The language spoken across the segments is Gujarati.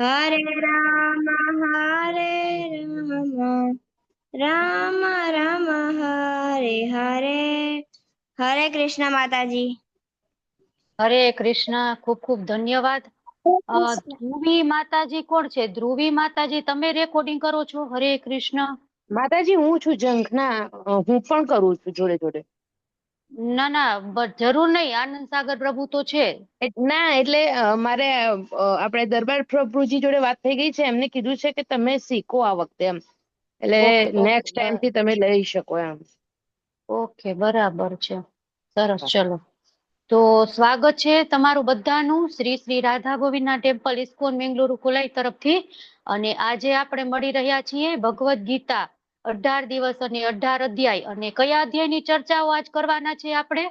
હરે રામ રામ રામ હરે હરે. હરે કૃષ્ણ માતાજી. હરે કૃષ્ણ. ખૂબ ખૂબ ધન્યવાદ. ધ્રુવી માતાજી કોણ છે? ધ્રુવી માતાજી તમે રેકોર્ડિંગ કરો છો? હરે કૃષ્ણ. માતાજી હું છું ઝંખના, હું પણ કરું છું જોડે જોડે. ના ના જરૂર નહીં, આનંદ સાગર પ્રભુ તો છે. ના એટલે મારે આપણે દરબાર પ્રભુજી જોડે વાત થઈ ગઈ છે, એમને કીધું છે કે તમે શીખો આ વખતે એમ, એટલે ઓકે નેક્સ્ટ ટાઈમ થી તમે લઈ શકો એમ. ઓકે, બરાબર છે. સરસ, ચલો. તો સ્વાગત છે તમારું બધાનું શ્રી શ્રી રાધા ગોવિંદના ટેમ્પલ ઇસ્કોન મેંગલુરુ ખોલાઈ તરફથી. અને આજે આપણે મળી રહ્યા છીએ ભગવદ ગીતા 18 દિવસ અને 18 અધ્યાય. અને કયા અધ્યાયની ચર્ચાઓ આજ કરવાના છે આપણે?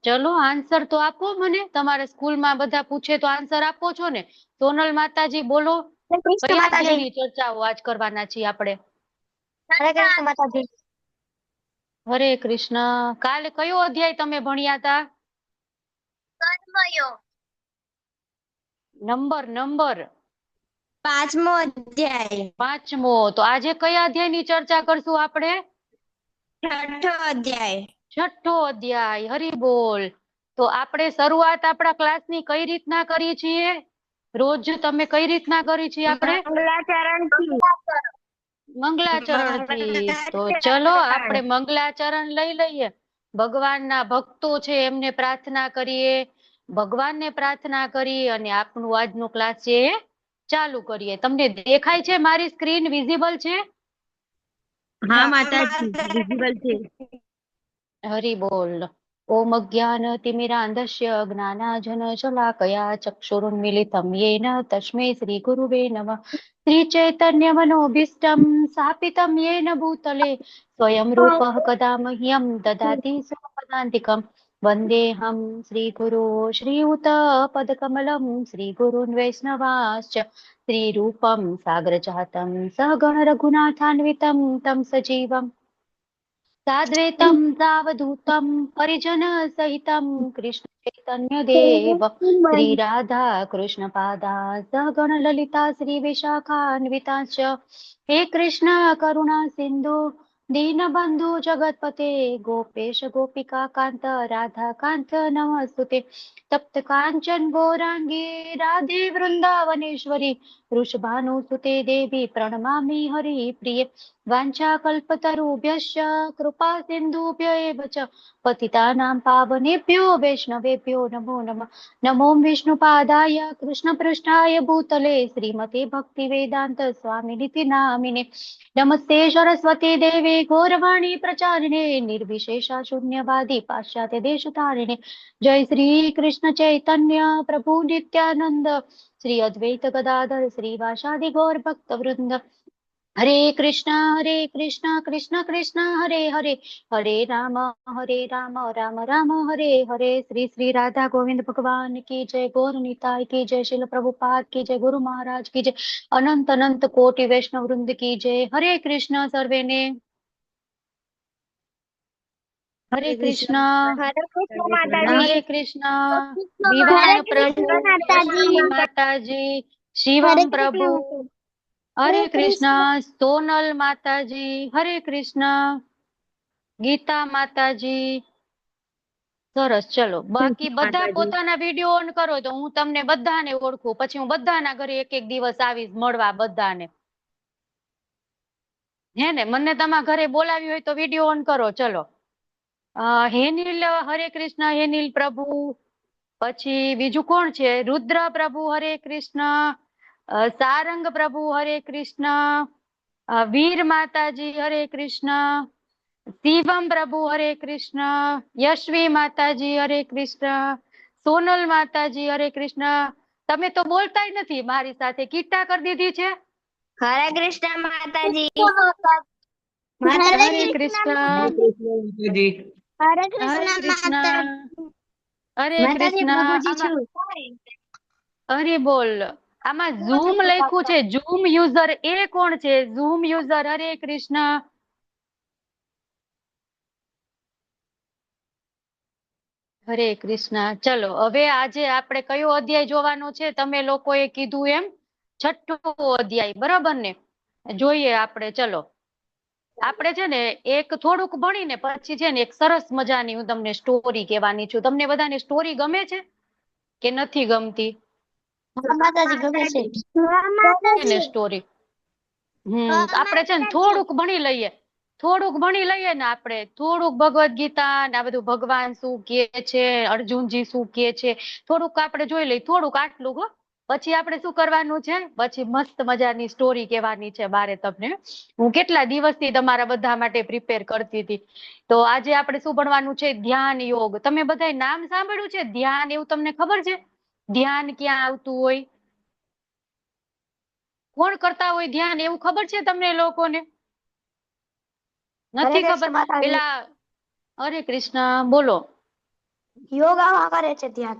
ચલો આન્સર તો આપો મને. તમારે સ્કૂલમાં બધા પૂછે તો આન્સર આપો છો ને? સોનલ માતાજી બોલો, કૃષ્ણ કયા માતાજી. અધ્યાયની ચર્ચાઓ આજ કરવાના છીએ આપણે? હરે કૃષ્ણ માતાજી. હરે કૃષ્ણ. કાલે કયો અધ્યાય તમે ભણ્યા હતા? કર્મયોગ. નંબર 5મો અધ્યાય. 5મો. તો આજે કયા અધ્યાયની ચર્ચા કરશું આપણે? 6ઠો અધ્યાય. 6ઠ્ઠો અધ્યાય. હરી બોલ. તો આપણે શરૂઆત આપણા ક્લાસની કઈ રીતના કરી છીએ? રોજ તમે કઈ રીતના કરી છીએ આપણે? મંગલાચરણથી. મંગલાચરણ થી. તો ચલો આપણે મંગલાચરણ લઈ લઈએ. ભગવાનના ભક્તો છે એમને પ્રાર્થના કરીએ, ભગવાનને પ્રાર્થના કરી અને આપણું આજનું ક્લાસ છે એ ચાલુ કરીએ. તમને દેખાય છે? મારી સ્ક્રીન વિઝિબલ છે? હા માતાજી, વિઝિબલ છે. હરી બોલ. ઓમ અજ્ઞાનતિમિરાન્ધસ્ય જ્ઞાનાંજન શલાકયા ચક્ષુરુન્મિલિतं येन तस्मै श्रीगुरुवे नमः। श्रीचैतन्यमनोभीष्टं स्थापितं येन भूतले स्वयं रूपः कदा मह्यं ददाति स्वपदान्तिकम्। वन्देऽहं श्रीगुरो श्रीयुतपदकमलं श्रीगुरून् वैष्णवाश्च श्रीरूपं साग्रजातं सहगण रघुनाथान्वितं तं सजीवम् साद्वैतं सावधूतं परिजनसहितं कृष्ण चैतन्यदेव श्रीराधा कृष्णपादा सहगण ललिता श्रीविशाखान्विताश्च। हे कृष्ण करुणा सिन्धु दीनबन्धु जगत्पते गोपेश गोपिका कान्त राधा कान्त नमस्तुते। तप्त काञ्चन गौराङ्गी राधे वृन्दावनेश्वरी वृषभानुसुते देवी प्रणमामि हरिप्रिये। वाञ्छाकल्पतरुभ्यश्च कृपा सिन्धुभ्य एव च पतितानां पावनेभ्यो वैष्णवेभ्यो नमो नमः। नमो विष्णुपादाय कृष्णपृष्ठाय भूतले श्रीमते भक्तिवेदान्त स्वामिनिति नामिने। नमस्ते सरस्वती देवी गौरवाणी प्रचारिणे निर्विशेषा शून्यवादी पाश्चात्य देशतारिणे। जय श्री कृष्ण चैतन्य प्रभु नित्यानंद श्री अद्वैत गदाधर श्रीवासादि गौर भक्त वृंद। हरे कृष्णा कृष्ण कृष्ण हरे हरे हरे राम राम राम हरे हरे। श्री श्री राधा गोविंद भगवान की जय, गौर निताय की जय, शिल प्रभुपाद की जय, गुरु महाराज की जय, अनंत अनंत कोटि वैष्णव वृंद की जय। हरे कृष्ण सर्वे ने। हरे कृष्ण। હરે કૃષ્ણ માતાજી. हरे कृष्ण। विवान હરે प्रभु, કૃષ્ણ यशवी માતાજી. माताजी, હરે शिवम કૃષ્ણ प्रभु, માતાજી. હરે हरे कृष्ण। કૃષ્ણ. सोनल माताजी, हरे कृष्ण। गीता माताजी। સરસ, ચલો. બાકી બધા માતાજી. પોતાના વિડીયો ઓન કરો તો હું તમને બધાને ઓળખું. પછી હું બધાના ઘરે એક એક દિવસ આવીશ મળવા બધાને. હે ને? મને તમારા ઘરે બોલાવી હોય તો વિડીયો ઓન કરો. ચલો. હેનિલ હરે કૃષ્ણ, હેનિલ પ્રભુ. પછી બીજું કોણ છે? રુદ્ર પ્રભુ હરે કૃષ્ણ, સારંગ પ્રભુ હરે કૃષ્ણ, વીર માતાજી હરે કૃષ્ણ, શિવમ પ્રભુ હરે કૃષ્ણ, યશવી માતાજી હરે કૃષ્ણ, સોનલ માતાજી હરે કૃષ્ણ. તમે તો બોલતાય નથી મારી સાથે. કીટા કરી દીધી છે. હરે કૃષ્ણ માતાજી. હરે કૃષ્ણ. હરે હરે કૃષ્ણ કૃષ્ણ. માતાજી. હરે માતાજી કૃષ્ણ. પ્રભુજી આમાં છું. હરે બોલ. આમાં ઝૂમ લખ્યું છે. ઝૂમ યુઝર એ કોણ છે? ઝૂમ યુઝર હરે કૃષ્ણ. હરે કૃષ્ણ. ચલો હવે આજે આપણે કયો અધ્યાય જોવાનો છે? તમે લોકોએ કીધું એમ 6ઠ્ઠો અધ્યાય, બરાબર ને? જોઈએ આપણે. ચલો આપણે છે ને એક થોડુંક ભણીને પછી છે ને એક સરસ મજાની હું તમને સ્ટોરી કહેવાની છું. તમને બધાને સ્ટોરી ગમે છે કે નથી ગમતી? હા માતાજી ગમે છે. ને સ્ટોરી આપણે છે ને થોડુંક ભણી લઈએ. થોડુંક ભણી લઈએ ને આપણે, થોડુંક ભગવદ્ ગીતા ને આ બધું ભગવાન શું કહે છે, અર્જુનજી શું કહે છે, થોડુંક આપણે જોઈ લઈએ. થોડુંક આટલું હો. પછી આપણે શું કરવાનું છે? પછી મસ્ત મજાની સ્ટોરી કહેવાની છે બારે તમને. હું કેટલા દિવસથી તમારા બધા માટે પ્રિપેર કરતી હતી. તો આજે આપણે શું ભણવાનું છે? ધ્યાન યોગ. તમે બધાય નામ સાંભળ્યું છે ધ્યાન? એવું તમને ખબર છે ધ્યાન ક્યાં આવતું હોય? કોણ કરતા હોય ધ્યાન? એવું ખબર છે તમને લોકોને? નથી હરે ખબર? કૃષ્ણ માતાજી. પેલા હરે કૃષ્ણ બોલો. યોગામાં કરે છે ધ્યાન.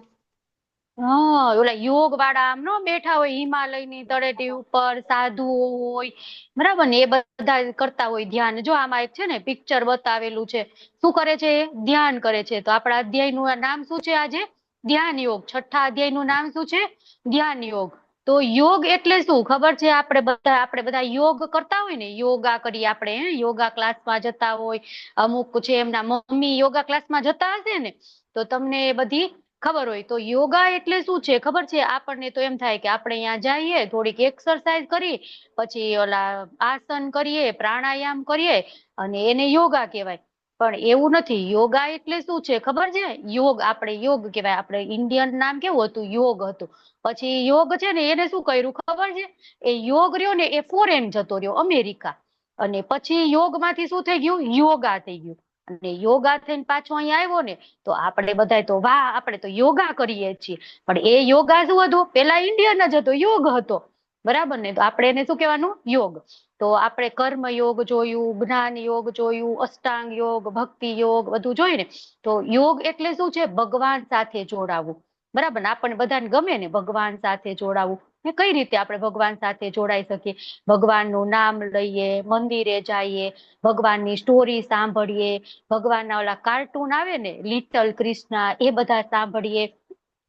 હા, ઓલા યોગ વાળા આમ નો બેઠા હોય હિમાલયની તળેટી ઉપર, સાધુઓ હોય, બરાબર ને? એ બધા કરતા હોય ધ્યાન. જો આમાં એક છે ને પિક્ચર બતાવેલું છે. શું કરે છે? ધ્યાન કરે છે. તો આપણા અધ્યાયનું નામ શું છે આજે? ધ્યાન યોગ. 6ઠ્ઠા અધ્યાયનું નામ શું છે? ધ્યાન યોગ. તો યોગ એટલે શું ખબર છે? આપણે બધા યોગ કરતા હોય ને, યોગા કરીએ આપણે, યોગા ક્લાસમાં જતા હોય. અમુક છે એમના મમ્મી યોગા ક્લાસમાં જતા હશે ને, તો તમને બધી ખબર હોય. તો યોગા એટલે શું છે ખબર છે? આપણને તો એમ થાય કે આપણે અહીંયા જઈએ, થોડીક એક્સરસાઇઝ કરી, પછી ઓલા આસન કરીએ, પ્રાણાયામ કરીએ અને એને યોગા કહેવાય. પણ એવું નથી. યોગા એટલે શું છે ખબર છે? યોગ આપણે યોગ કહેવાય. આપણે ઇન્ડિયન નામ કેવું હતું? યોગ હતું. પછી યોગ છે ને એને શું કર્યું ખબર છે? એ યોગ રહ્યો ને એ ફોરેન જતો રહ્યો, અમેરિકા. અને પછી યોગમાંથી શું થઈ ગયું? યોગા થઈ ગયું. અને યોગા થઈને પાછો અહીંયા આવ્યો ને, તો આપણે બધા તો વાહ, આપણે તો યોગા કરીએ છીએ. પણ એ યોગા શું હતું? પેલા ઇન્ડિયન જ હતો, યોગ હતો, બરાબર ને? તો આપણે એને શું કહેવાનું? યોગ. તો આપણે કર્મ યોગ જોયું, જ્ઞાન યોગ જોયું, અષ્ટાંગ યોગ, ભક્તિ યોગ, બધું જોયું ને. તો યોગ એટલે શું છે? ભગવાન સાથે જોડાવું, બરાબર ને? આપણને બધાને ગમે ને ભગવાન સાથે જોડાવું. ને કઈ રીતે આપણે ભગવાન સાથે જોડાઈ શકીએ? ભગવાનનું નામ લઈએ, મંદિરે જઈએ, ભગવાનની સ્ટોરી સાંભળીએ, ભગવાનના ઓલા કાર્ટૂન આવે ને લિટલ કૃષ્ણા, એ બધા સાંભળીએ.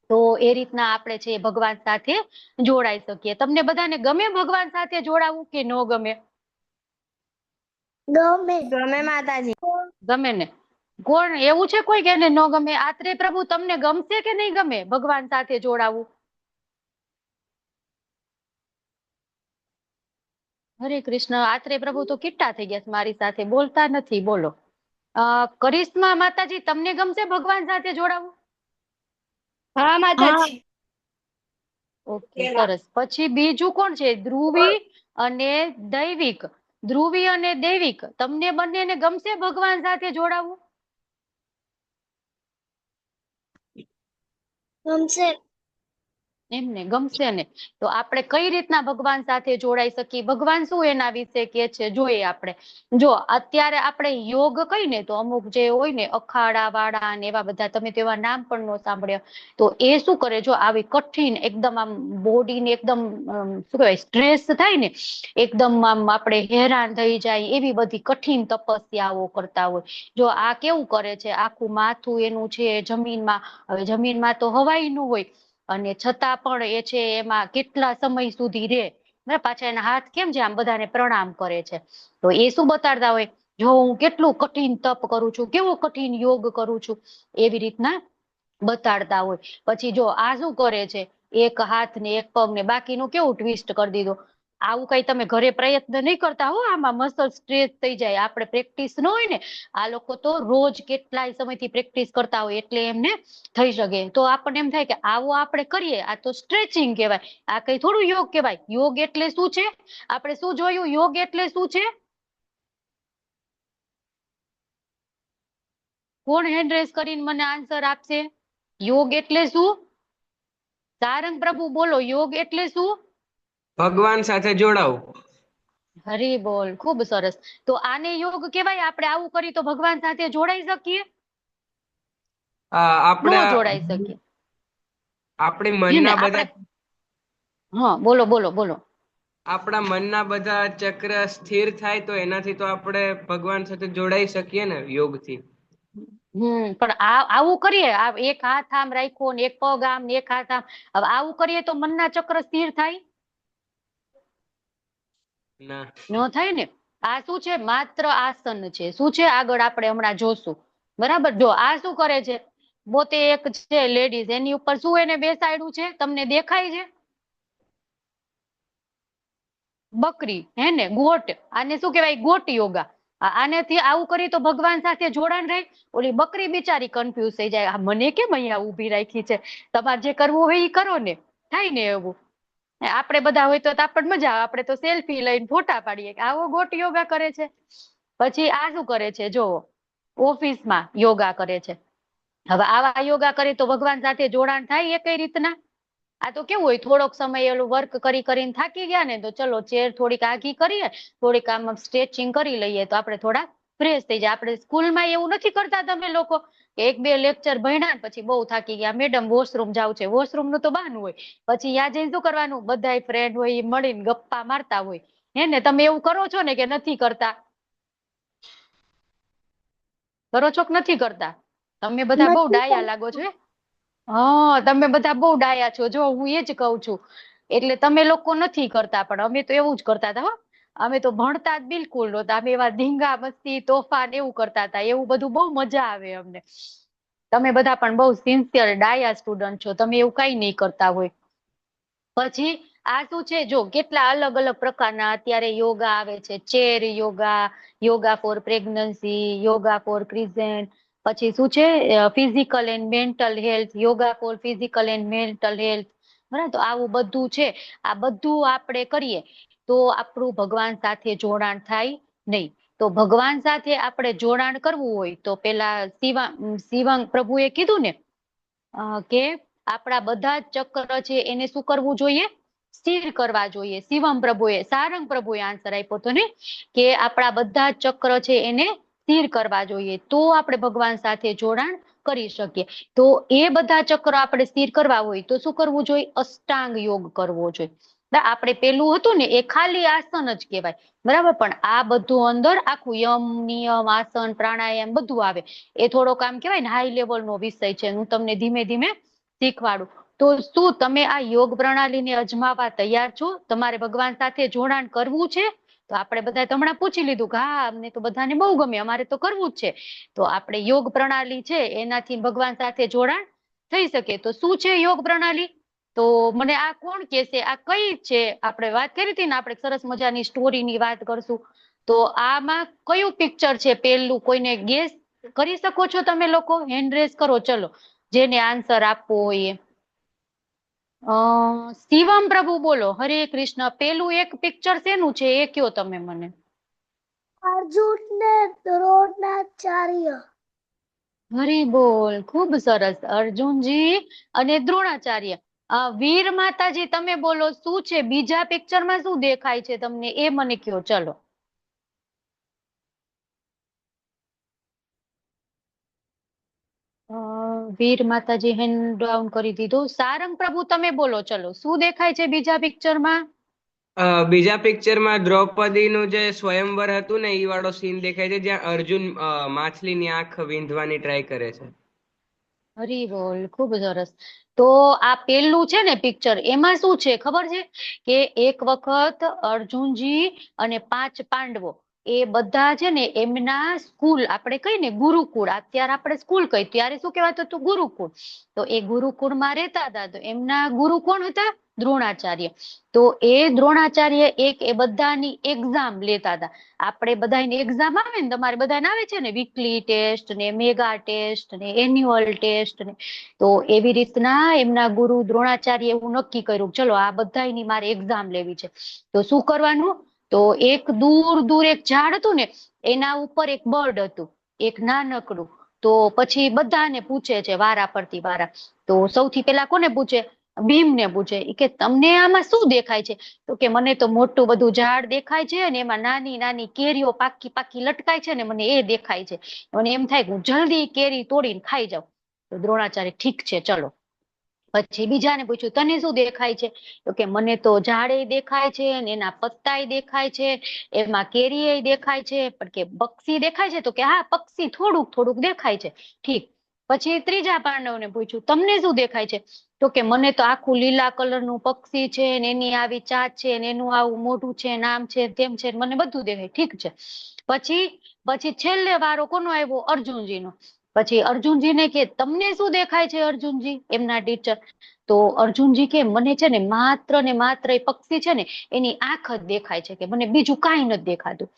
તો એ રીતના આપણે છે ભગવાન સાથે જોડાઈ શકીએ. તમને બધાને ગમે ભગવાન સાથે જોડાવું કે ન ગમે? ગમે માતાજી. ગમે ને? કોણ એવું છે કોઈ કે એને ન ગમે? આત્રેય પ્રભુ તમને ગમશે કે નહીં ગમે ભગવાન સાથે જોડાવું? હરે કૃષ્ણ. આત્રેય પ્રભુ તો કેટલા થઈ ગયા છે મારી સાથે, બોલતા નથી. બોલો. કરિશ્મા માતાજી, તમને ગમશે ભગવાન સાથે જોડાવું? હા માતાજી. ઓકે, સરસ. પછી બીજું કોણ છે? ધ્રુવી અને દૈવિક. ધ્રુવી અને દૈવિક, તમને બંનેને ગમશે ભગવાન સાથે જોડાવું? ગમશે. એમને ગમશે ને? તો આપણે કઈ રીતના ભગવાન સાથે જોડાઈ શકીએ? ભગવાન શું એના વિશે કે છે જોઈએ આપણે. જો અત્યારે આપણે યોગ કહીને તો અમુક જે હોય ને અખાડા વાળા ને એવા બધા, તમે તેવા નામ પણ ન સાંભળ્યા. તો એ શું કરે? જો આવી કઠિન એકદમ આમ બોડીને એકદમ શું કહેવાય, સ્ટ્રેસ થાય ને, એકદમ આમ આપણે હેરાન થઈ જાય એવી બધી કઠિન તપસ્યાઓ કરતા હોય. જો આ કેવું કરે છે, આખું માથું એનું છે જમીનમાં. હવે જમીનમાં તો હવાય નું હોય, અને છતાં પણ એ છે એમાં કેટલા સમય સુધી રે. પાછા એના હાથ કેમ છે આમ બધાને પ્રણામ કરે છે. તો એ શું બતાડતા હોય? જો હું કેટલું કઠિન તપ કરું છું, કેવો કઠિન યોગ કરું છું, એવી રીતના બતાડતા હોય. પછી જો આ શું કરે છે? એક હાથ ને એક પગ ને બાકીનું કેવું ટ્વિસ્ટ કરી દીધું. આવું કઈ તમે ઘરે પ્રયત્ન નહીં કરતા હો. આમાં મસલ સ્ટ્રેચ થઈ જાય. આપણે પ્રેક્ટિસ ન હોય ને, આ લોકો તો રોજ કેટલાય સમયથી પ્રેક્ટિસ કરતા હોય એટલે એમને થઈ શકે. તો આપણને એમ થાય કે આવું આપણે કરીએ, આ તો સ્ટ્રેચિંગ કહેવાય, આ કઈ થોડું યોગ કહેવાય. યોગ એટલે શું છે? આપણે શું જોયું? યોગ એટલે શું છે? કોણ હેન્ડ રેઝ કરીને મને આન્સર આપશે? યોગ એટલે શું? સારંગ પ્રભુ બોલો, યોગ એટલે શું? ભગવાન સાથે જોડાવું. હરી બોલ, ખૂબ સરસ. તો આને યોગ કહેવાય? આપણે આવું કરી તો ભગવાન સાથે જોડાઈ શકીએ? આપણે ન જોડાઈ શકીએ. આપણી હે ને? મનના આપણે બધા હા, બોલો બોલો બોલો. આપણા મનના બધા ચક્ર સ્થિર થાય તો એનાથી તો આપણે ભગવાન સાથે જોડાઈ શકીએ ને યોગથી. પણ આવું કરીએ, આ એક હાથ આમ રાખ્યો ને એક પગ આમ ને એક હાથ આમ, હવે આવું કરીએ તો મનના ચક્ર સ્થિર થાય? ના. ન થાય ને. આ શું છે? માત્ર આસન છે. શું છે? આગળ આપણે હમણાં જોશું. બરાબર. જો આ શું કરે છે, પોતે એક છે લેડીઝ, એની ઉપર શું એને બેસાડ્યું છે તમને દેખાય છે? બકરી, હે ને, ગોટ. આને શું કહેવાય? ગોટ યોગા. આનેથી આવું કરી તો ભગવાન સાથે જોડાણ રહે. ઓલી બકરી બિચારી કન્ફ્યુઝ થઈ જાય, મને કેમ અહીંયા ઊભી રાખી છે? તમારે જે કરવું હોય એ કરો ને. થાય ને એવું. આપણે બધા હોય તો આપણને મજા આવે, આપણે તો સેલ્ફી લઈને ફોટા પાડીએ. આવો ગોટ યોગા કરે છે. પછી આ શું કરે છે? જો ઓફિસમાં યોગા કરે છે. હવે આવા યોગા કરે તો ભગવાન સાથે જોડાણ થાય એ કઈ રીતના? આ તો કેવું હોય, થોડોક સમય ઓલું વર્ક કરીને થાકી ગયા ને, તો ચલો ચેર થોડીક આઘી કરીએ, થોડીક આમ સ્ટ્રેચિંગ કરી લઈએ તો આપણે થોડા ફ્રેશ થઈ જાય. આપણે સ્કૂલમાં એવું નથી કરતા તમે લોકો કે 1-2 લેક્ચર ભણ્યા ને પછી બહુ થાકી ગયા, મેડમ વોશરૂમ જાવ છે, વોશરૂમ નું તો બહાનું હોય. પછી ત્યાં જઈને શું કરવાનું? બધાય ફ્રેન્ડ હોય એ મળીને ગપ્પા મારતા હોય. હે ને? તમે એવું કરો છો ને કે નથી કરતા? કરો છો કે નથી કરતા? તમે બધા બહુ ડાયા લાગો છો. હા, તમે બધા બહુ ડાયા છો. જો હું એ જ કઉ છું. એટલે તમે લોકો નથી કરતા, પણ અમે તો એવું જ કરતા હતા. અમે તો ભણતા જ બિલકુલ નહોતા. અમે એવા ધીંગા મસ્તી તોફાન એવું કરતા હતા. એવું બધું બહુ મજા આવે અમને. તમે બધા પણ બહુ સિન્સિયર ડાયા સ્ટુડન્ટ છો. તમે એવું કઈ નહીં કરતા હોય. પછી આ શું છે? જો કેટલા અલગ અલગ પ્રકારના અત્યારે યોગા આવે છે. Chair yoga, yoga for pregnancy, yoga for crescent. પછી શું છે? Physical and mental health, yoga for physical and mental health. બરાબર. તો આવું બધું છે. આ બધું આપણે કરીએ તો આપણું ભગવાન સાથે જોડાણ થાય નહીં. તો ભગવાન સાથે આપણે જોડાણ કરવું હોય તો પેલા શિવાંગ પ્રભુએ કીધું ને કે આપણા બધા જ ચક્ર છે એને શું કરવું જોઈએ? સ્થિર કરવા જોઈએ. શિવમ પ્રભુએ, સારંગ પ્રભુએ આન્સર આપ્યો હતો ને કે આપણા બધા ચક્ર છે એને સ્થિર કરવા જોઈએ, તો આપણે ભગવાન સાથે જોડાણ કરી શકીએ. તો એ બધા ચક્ર આપણે સ્થિર કરવા હોય તો શું કરવું જોઈએ? અષ્ટાંગ યોગ કરવો જોઈએ. આપણે પેલું હતું ને એ ખાલી આસન જ કહેવાય. બરાબર. પણ આ બધું અંદર આખું યમ, નિયમ, આસન, પ્રાણાયામ બધું આવે. એ થોડોક આમ કેવાય ને હાઈ લેવલ નો વિષય છે. હું તમને ધીમે ધીમે શીખવાડું. તો શું તમે આ યોગ પ્રણાલીને અજમાવવા તૈયાર છો? તમારે ભગવાન સાથે જોડાણ કરવું છે? તો આપણે બધા હમણાં પૂછી લીધું કે હા, અમને તો બધાને બહુ ગમે, અમારે તો કરવું જ છે. તો આપણે યોગ પ્રણાલી છે એનાથી ભગવાન સાથે જોડાણ થઈ શકે. તો શું છે યોગ પ્રણાલી? તો મને આ કોણ કહેશે? આ કઈ છે? આપણે વાત કરી હતી ને, આપણે સરસ મજાની સ્ટોરીની વાત કરશું. તો આમાં કયું પિક્ચર છે પેલું? કોઈને ગેસ કરી શકો છો તમે લોકો? હેન્ડ રેઝ કરો ચલો, જેને આન્સર આપવો હોય એ. શિવમ પ્રભુ બોલો. હરે કૃષ્ણ. પેલું એક પિક્ચર શેનું છે એ કયો તમે મને. અર્જુન ને દ્રોણાચાર્ય. હરી બોલ. ખૂબ સરસ. અર્જુનજી અને દ્રોણાચાર્ય. વીર માતાજી તમે બોલો, શું છે બીજા પિક્ચરમાં? શું દેખાય છે તમને એ મને કયો ચલો. વીર માતાજી હેન્ડ ડાઉન કરી દીધું. સારંગ પ્રભુ તમે બોલો ચલો, શું દેખાય છે બીજા પિક્ચરમાં? બીજા પિક્ચરમાં દ્રૌપદીનું જે સ્વયંવર હતું ને એ વાળો સીન દેખાય છે, જ્યાં અર્જુન માછલીની આંખ વીંધવાની ટ્રાય કરે છે. હરી બોલ. ખૂબ સરસ. તો આ પેલું છે ને પિક્ચર, એમાં શું છે ખબર છે? કે એક વખત અર્જુનજી અને 5 પાંડવો એ બધા છે ને એમના સ્કૂલ, આપણે કઈ ને ગુરુકુળ, અત્યારે આપણે સ્કૂલ કઈ, ત્યારે શું કહેવાતું હતું? ગુરુકુળ. તો એ ગુરુકુળમાં રહેતા હતા. તો એમના ગુરુ કોણ હતા? દ્રોણાચાર્ય. તો એ દ્રોણાચાર્ય એ બધાની એક્ઝામ લેતા હતા. આપણે બધાની એક્ઝામ આવે ને, તમારે બધાને આવે છે ને વીકલી ટેસ્ટ ને મેગા ટેસ્ટ ને એન્યુઅલ ટેસ્ટ ને. તો એવી રીતના એમના ગુરુ દ્રોણાચાર્ય એવું નક્કી કર્યું, ચલો આ બધાની મારે એક્ઝામ લેવી છે. તો શું કરવાનું? તો એક દૂર દૂર એક ઝાડ હતું ને એના ઉપર એક બર્ડ હતું, એક નાનકડું. તો પછી બધાને પૂછે છે વારા પરથી વારા. તો સૌથી પેલા કોને પૂછે? ભીમને પૂછે કે તમને આમાં શું દેખાય છે? તો કે મને તો મોટું બધું ઝાડ દેખાય છે અને એમાં નાની નાની કેરીઓ પાકી પાકી લટકાય છે ને, મને એ દેખાય છે. મને એમ થાય કે હું જલ્દી કેરી તોડીને ખાઈ જાઉં. તો દ્રોણાચાર્ય ઠીક છે ચલો. પછી બીજાને પૂછ્યું તને શું દેખાય છે? તો કે મને તો ઝાડે દેખાય છે ને એના પત્તાય દેખાય છે, એમાં કેરીય દેખાય છે, પણ કે પક્ષી દેખાય છે? તો કે હા, પક્ષી થોડુંક થોડુંક દેખાય છે. ઠીક. પછી ત્રીજા પાંડવને પૂછ્યું તમને શું દેખાય છે? તો કે મને તો આખું લીલા કલરનું પક્ષી છે ને એની આવી ચાંચ છે ને એનું આવું મોઢું છે, નામ છે, તેમ છે, મને બધું દેખાય. ઠીક છે. પછી પછી છેલ્લે વારો કોનો આવ્યો? અર્જુનજીનો. પછી અર્જુનજીને કે તમને શું દેખાય છે અર્જુનજી? એમના ટીચર. તો અર્જુનજી કે મને છે ને માત્ર ને માત્ર એ પક્ષી છે ને એની આંખ જ દેખાય છે, કે મને બીજું કાંઈ નથી દેખાતું.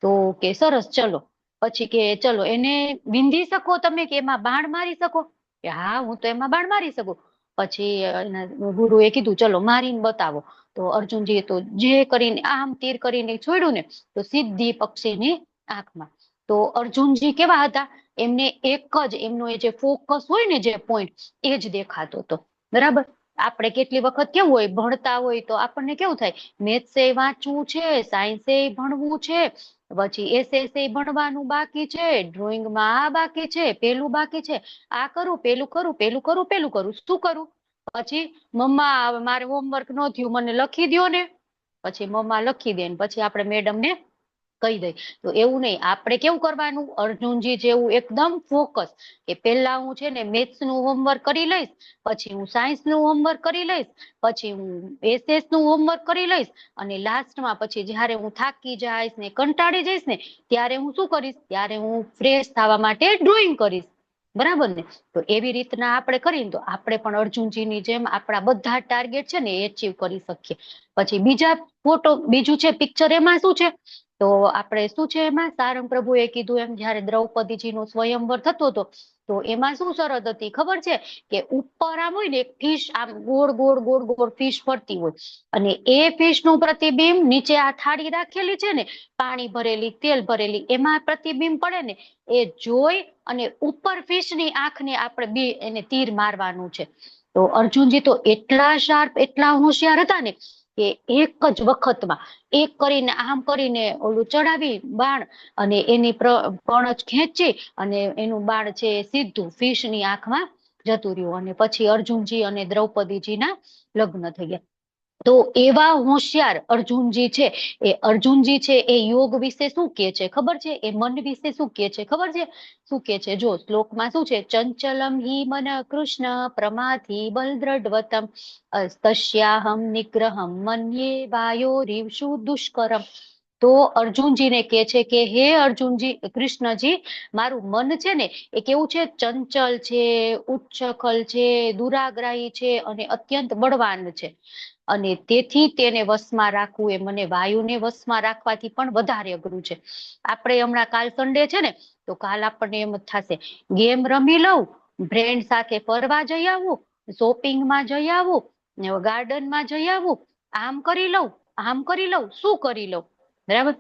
તો કે સરસ, ચલો. પછી કે ચલો એને વિંધી શકો તમે, કે એમાં બાણ મારી શકો? કે હા, હું તો એમાં બાણ મારી શકું. પછી એના ગુરુએ કીધું ચલો મારીને બતાવો. તો અર્જુનજીએ તો જે કરીને આમ તીર કરીને છોડ્યું ને, તો સીધી પક્ષીની આંખમાં. તો અર્જુનજી કેવા હતા? એમને એક જ એમનો એ જે ફોકસ હોય ને, જે પોઈન્ટ, એ જ દેખાતો હતો. બરાબર. આપણે કેટલી વખત કેવું હોય, ભણતા હોય તો આપણને કેવું થાય, મેથ્સ એ વાંચવું છે, સાયન્સ એ ભણવું છે, પછી એસએસસી ભણવાનું બાકી છે, ડ્રોઈંગમાં આ બાકી છે, પેલું બાકી છે, આ કરું, પેલું કરું, પેલું કરું, પેલું કરું, શું કરું? પછી મમ્મા મારે હોમવર્ક ન થયું, મને લખી દ્યો ને. પછી મમ્મા લખી દે, પછી આપણે મેડમને કહી દઈ. તો એવું નહીં, આપણે કેવું કરવાનું? અર્જુનજી જેવું એકદમ ફોકસ, કે પેલા હું છે ને મેથ્સ નું હોમવર્ક કરી લઈશ, પછી હું સાયન્સ નું હોમવર્ક કરી લઈશ, પછી હું એસએસ નું હોમવર્ક કરી લઈશ, અને લાસ્ટમાં પછી જયારે હું થાકી જઈશ ને કંટાળી જઈશ ને, ત્યારે હું શું કરીશ? ત્યારે હું ફ્રેશ થવા માટે ડ્રોઈંગ કરીશ. બરાબર ને? તો એવી રીતના આપણે કરીને તો આપણે પણ અર્જુનજીની જેમ આપણા બધા ટાર્ગેટ છે ને એચીવ કરી શકીએ. પછી બીજા ફોટો, બીજું છે પિક્ચર, એમાં શું છે? તો આપણે શું છે એમાં, સારંગ પ્રભુએ કીધું એમ, જયારે દ્રૌપદીજીનો સ્વયંવર થતો હતો, તો એમાં શું શરત હતી ખબર છે? કે ઉપર આમ હોય ને એક ફિશ, આમ ગોળ ગોળ ગોળ ગોળ ફિશ ફરતી હોય, અને એ ફિશ નું પ્રતિબિંબ નીચે આ થાળી રાખેલી છે ને, પાણી ભરેલી, તેલ ભરેલી, એમાં પ્રતિબિંબ પડે ને, એ જોઈ અને ઉપર ફિશની આંખને આપણે બે એને તીર મારવાનું છે. તો અર્જુનજી તો એટલા શાર્પ, એટલા હોશિયાર હતા ને, કે એક જ વખતમાં એક કરીને આમ કરીને ઓલું ચડાવી બાણ, અને એની પણજ ખેંચી અને એનું બાણ છે સીધું ફિશની આંખમાં જતું રહ્યું, અને પછી અર્જુનજી અને દ્રૌપદીજીના લગ્ન થઈ ગયા. તો એવા હોશિયાર અર્જુનજી છે, એ અર્જુનજી છે એ યોગ વિશે શું કે છે ખબર છે? એ મન વિશે શું કે છે ખબર છે? શું કે છે જો, શ્લોકમાં શું છે? ચંચલમ હિ મન કૃષ્ણ પ્રમાથી બલદ્રઢવતમ તસ્યાહમ નિગ્રહમ મન્યે વાયોરીવશુ દુષ્કરમ. તો અર્જુનજીને કે છે કે હે અર્જુનજી, કૃષ્ણજી, મારું મન છે ને એ કેવું છે? ચંચલ છે, ઉચ્છખલ છે, દુરાગ્રાહી છે, અને અત્યંત બળવાન છે. અને તેથી તેને વશમાં રાખવું એ મને વાયુને વશમાં રાખવાથી પણ વધારે અઘરું છે. આપણે હમણાં કાલ સન્ડે છે ને, તો કાલ આપણને એમ જ થશે, ગેમ રમી લઉં, ફ્રેન્ડ સાથે ફરવા જઈ આવું, શોપિંગમાં જઈ આવું, ગાર્ડનમાં જઈ આવું, આમ કરી લઉં, આમ કરી લઉં, શું કરી લઉં? બરાબર.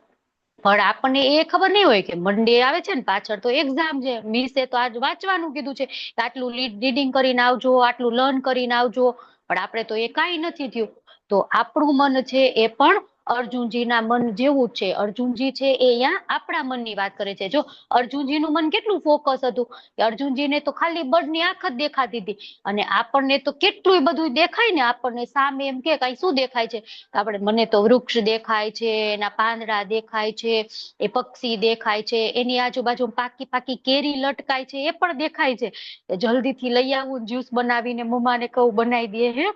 પણ આપણને એ ખબર નહીં હોય કે મંડે આવે છે ને, પાછળ તો એક્ઝામ છે, મિસે તો આજ વાંચવાનું કીધું છે, આટલું રીડિંગ કરીને આવજો, આટલું લર્ન કરીને આવજો, પણ આપણે તો એ કાંઈ નથી થયું. તો આપણું મન છે એ પણ અર્જુનજીના મન જેવું જ છે. અર્જુનજી છે એ અહીંયા આપણા મનની વાત કરે છે. જો અર્જુનજીનું મન કેટલું ફોકસ હતું, કે અર્જુનજીને તો ખાલી બળની આંખ જ દેખાતી હતી, અને આપણને તો કેટલું બધું દેખાય ને, આપણને સામે એમ કે કઈ શું દેખાય છે? આપણે, મને તો વૃક્ષ દેખાય છે, એના પાંદડા દેખાય છે, એ પક્ષી દેખાય છે, એની આજુબાજુ પાકી પાકી કેરી લટકાય છે, એ પણ દેખાય છે. જલ્દીથી લઈ આવું, જ્યુસ બનાવીને મમ્માને કહું બનાવી દે. હે,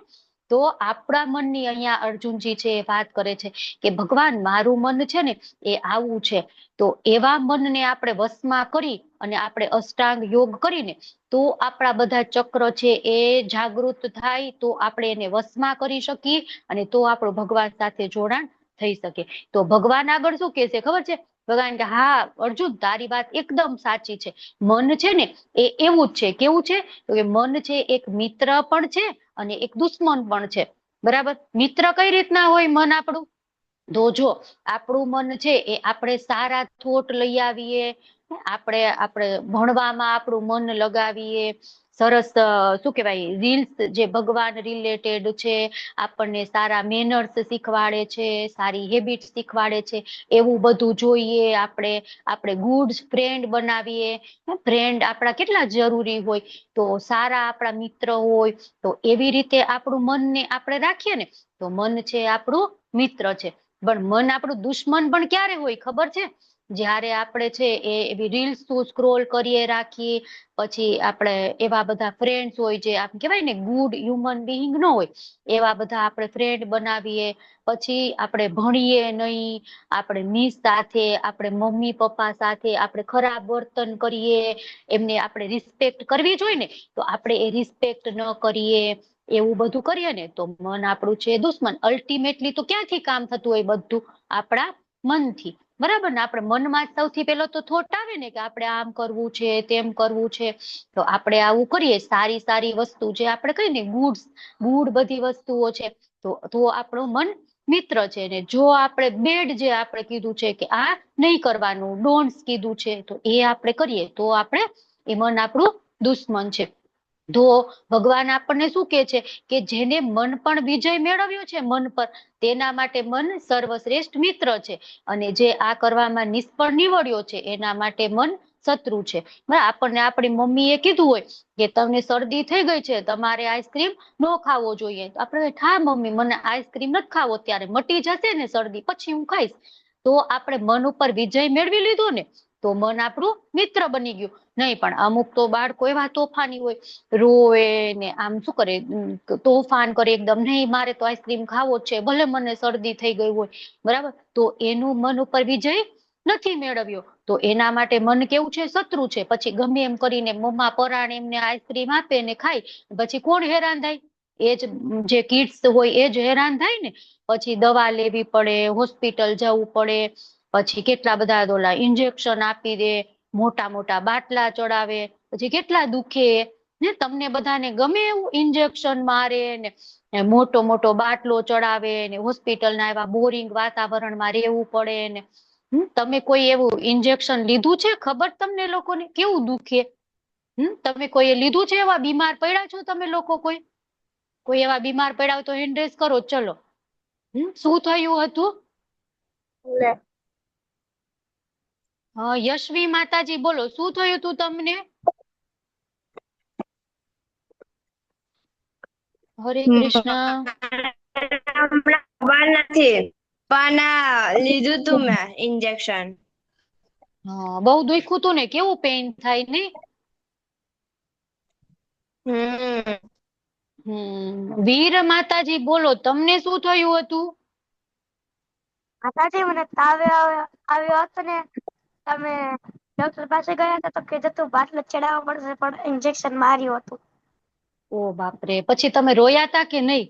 તો આપણા મનની અહીંયા અર્જુનજી છે એ વાત કરે છે કે ભગવાન, મારું મન છે ને એ આવું છે. તો એવા મનને આપણે વશમાં કરી અને આપણે અષ્ટાંગ યોગ કરીને તો આપણા બધા ચક્ર છે એ જાગૃત થાય, તો આપણે એને વશમાં કરી શકીએ, અને તો આપણું ભગવાન સાથે જોડાણ થઈ શકે. તો ભગવાન આગળ શું કે છે ખબર છે? ભગવાન કે હા અર્જુન, તારી વાત એકદમ સાચી છે. મન છે ને એ એવું જ છે. કેવું છે? તો કે મન છે એક મિત્ર પણ છે અને એક દુશ્મન પણ છે. બરાબર. મિત્ર કઈ રીતના હોય મન આપણું? તો જો આપણું મન છે એ આપણે સારા થોટ લઈ આવીએ, આપણે ભણવામાં આપણું મન લગાવીએ, સરસ શું કહેવાય રીલ્સ જે ભગવાન રિલેટેડ છે, આપણને સારા મેનર્સ શીખવાડે છે, સારી હેબિટ શીખવાડે છે, એવું બધું જોઈએ. આપણે ગુડ ફ્રેન્ડ બનાવીએ. ફ્રેન્ડ આપણા કેટલા જરૂરી હોય, તો સારા આપણા મિત્ર હોય, તો એવી રીતે આપણું મનને આપણે રાખીએ ને, તો મન છે આપણું મિત્ર છે. પણ મન આપણું દુશ્મન પણ ક્યારે હોય ખબર છે? જ્યારે આપણે છે એવી રીલ્સ સ્ક્રોલ કરીએ રાખીએ, પછી આપણે એવા બધા ફ્રેન્ડ્સ હોય જે આમ કહેવાય ને ગુડ હ્યુમન બિંગ ન હોય, એવા બધા આપણે ફ્રેન્ડ બનાવીએ. પછી આપણે ભણીએ નહીં, આપણે સાથે આપણે મમ્મી પપ્પા સાથે આપણે ખરાબ વર્તન કરીએ, એમને આપણે રિસ્પેક્ટ કરવી જોઈએ ને, તો આપણે એ રિસ્પેક્ટ ન કરીએ, એવું બધું કરીએ ને, તો મન આપણું છે દુશ્મન. અલ્ટિમેટલી તો ક્યાંથી કામ થતું હોય બધું? આપણા મનથી. બરાબર ને? આપણે મનમાં સૌથી પહેલો તો થોટ આવે ને કે આપણે આમ કરવું છે, તેમ કરવું છે, તો આપણે આવું કરીએ. સારી સારી વસ્તુ જે આપણે કહીએ ને ગુડ બધી વસ્તુઓ છે, તો આપણું મન મિત્ર છે. ને જો આપણે બેડ જે આપણે કીધું છે કે આ નહીં કરવાનું, ડોન્ટ્સ કીધું છે, તો એ આપણે કરીએ તો એ મન આપણું દુશ્મન છે. તો ભગવાન આપણને શું કે છે કે જેને મન પણ વિજય મેળવ્યો છે મન પર, તેના માટે મન સર્વશ્રેષ્ઠ મિત્ર છે. અને જે આ કરવામાં નિષ્ફળ નીવડ્યો છે એના માટે મન શત્રુ છે. આપણને આપણી મમ્મીએ કીધું હોય કે તમને શરદી થઈ ગઈ છે, તમારે આઈસ્ક્રીમ ન ખાવો જોઈએ, તો આપણે હા મમ્મી મને આઈસ્ક્રીમ નથી ખાવો, ત્યારે મટી જશે ને શરદી, પછી હું ખાઈશ. તો આપણે મન ઉપર વિજય મેળવી લીધો ને, તો મન આપણું મિત્ર બની ગયું. નહીં પણ અમુક તો બાળકો એવા તોફાની હોય, રોવે ને આમ શું કરે, તોફાન કરે એકદમ, નહીં મારે તો આઈસ્ક્રીમ ખાવો જ છે, ભલે મને શરદી થઈ ગઈ હોય. બરાબર? તો એનું મન ઉપર વિજય નથી મેળવ્યો, તો એના માટે મન કેવું છે? શત્રુ છે. પછી ગમે એમ કરીને મમ્મા પરાણે એમને આઈસ્ક્રીમ આપે ને ખાય, પછી કોણ હેરાન થાય? એ જ જે કિડ્સ હોય એ જ હેરાન થાય ને. પછી દવા લેવી પડે, હોસ્પિટલ જવું પડે, પછી કેટલા બધા ઓલા ઇન્જેક્શન આપી દે, મોટા મોટા બાટલા ચડાવે, પછી કેટલા દુખે ને. તમને બધાને ગમે એવું ઇન્જેક્શન મારે ને મોટો મોટો બાટલો ચડાવે ને, હોસ્પિટલના એવા બોરિંગ વાતાવરણમાં રહેવું પડે ને. તમે કોઈ એવું ઇન્જેક્શન લીધું છે? ખબર તમને લોકોને કેવું દુખે? તમે કોઈએ લીધું છે? એવા બીમાર પડ્યા છો તમે લોકો? કોઈ એવા બીમાર પડ્યા હોય તો હેન્ડ રેઝ કરો. ચલો, શું થયું હતું? યશવી માતાજી બોલો, શું થયું હતું તમને? હરે કૃષ્ણ. ખબર નથી, પણ લીધું તું મેં ઇન્જેક્શન. હા, બહુ દુખ્યું હતું ને? કેવું પેઇન થાય ને? વીર માતાજી બોલો, તમને શું થયું હતું? માતાજી મને તાવ આવ્યો હતો ને, તમે ડોક્ટર પાસે ગયા હતા તો કીધું તું બાટલો ચડાવવા પડશે, પણ ઇન્જેક્શન માર્યું હતું. ઓ બાપરે, પછી તમે રોયા હતા કે નહીં?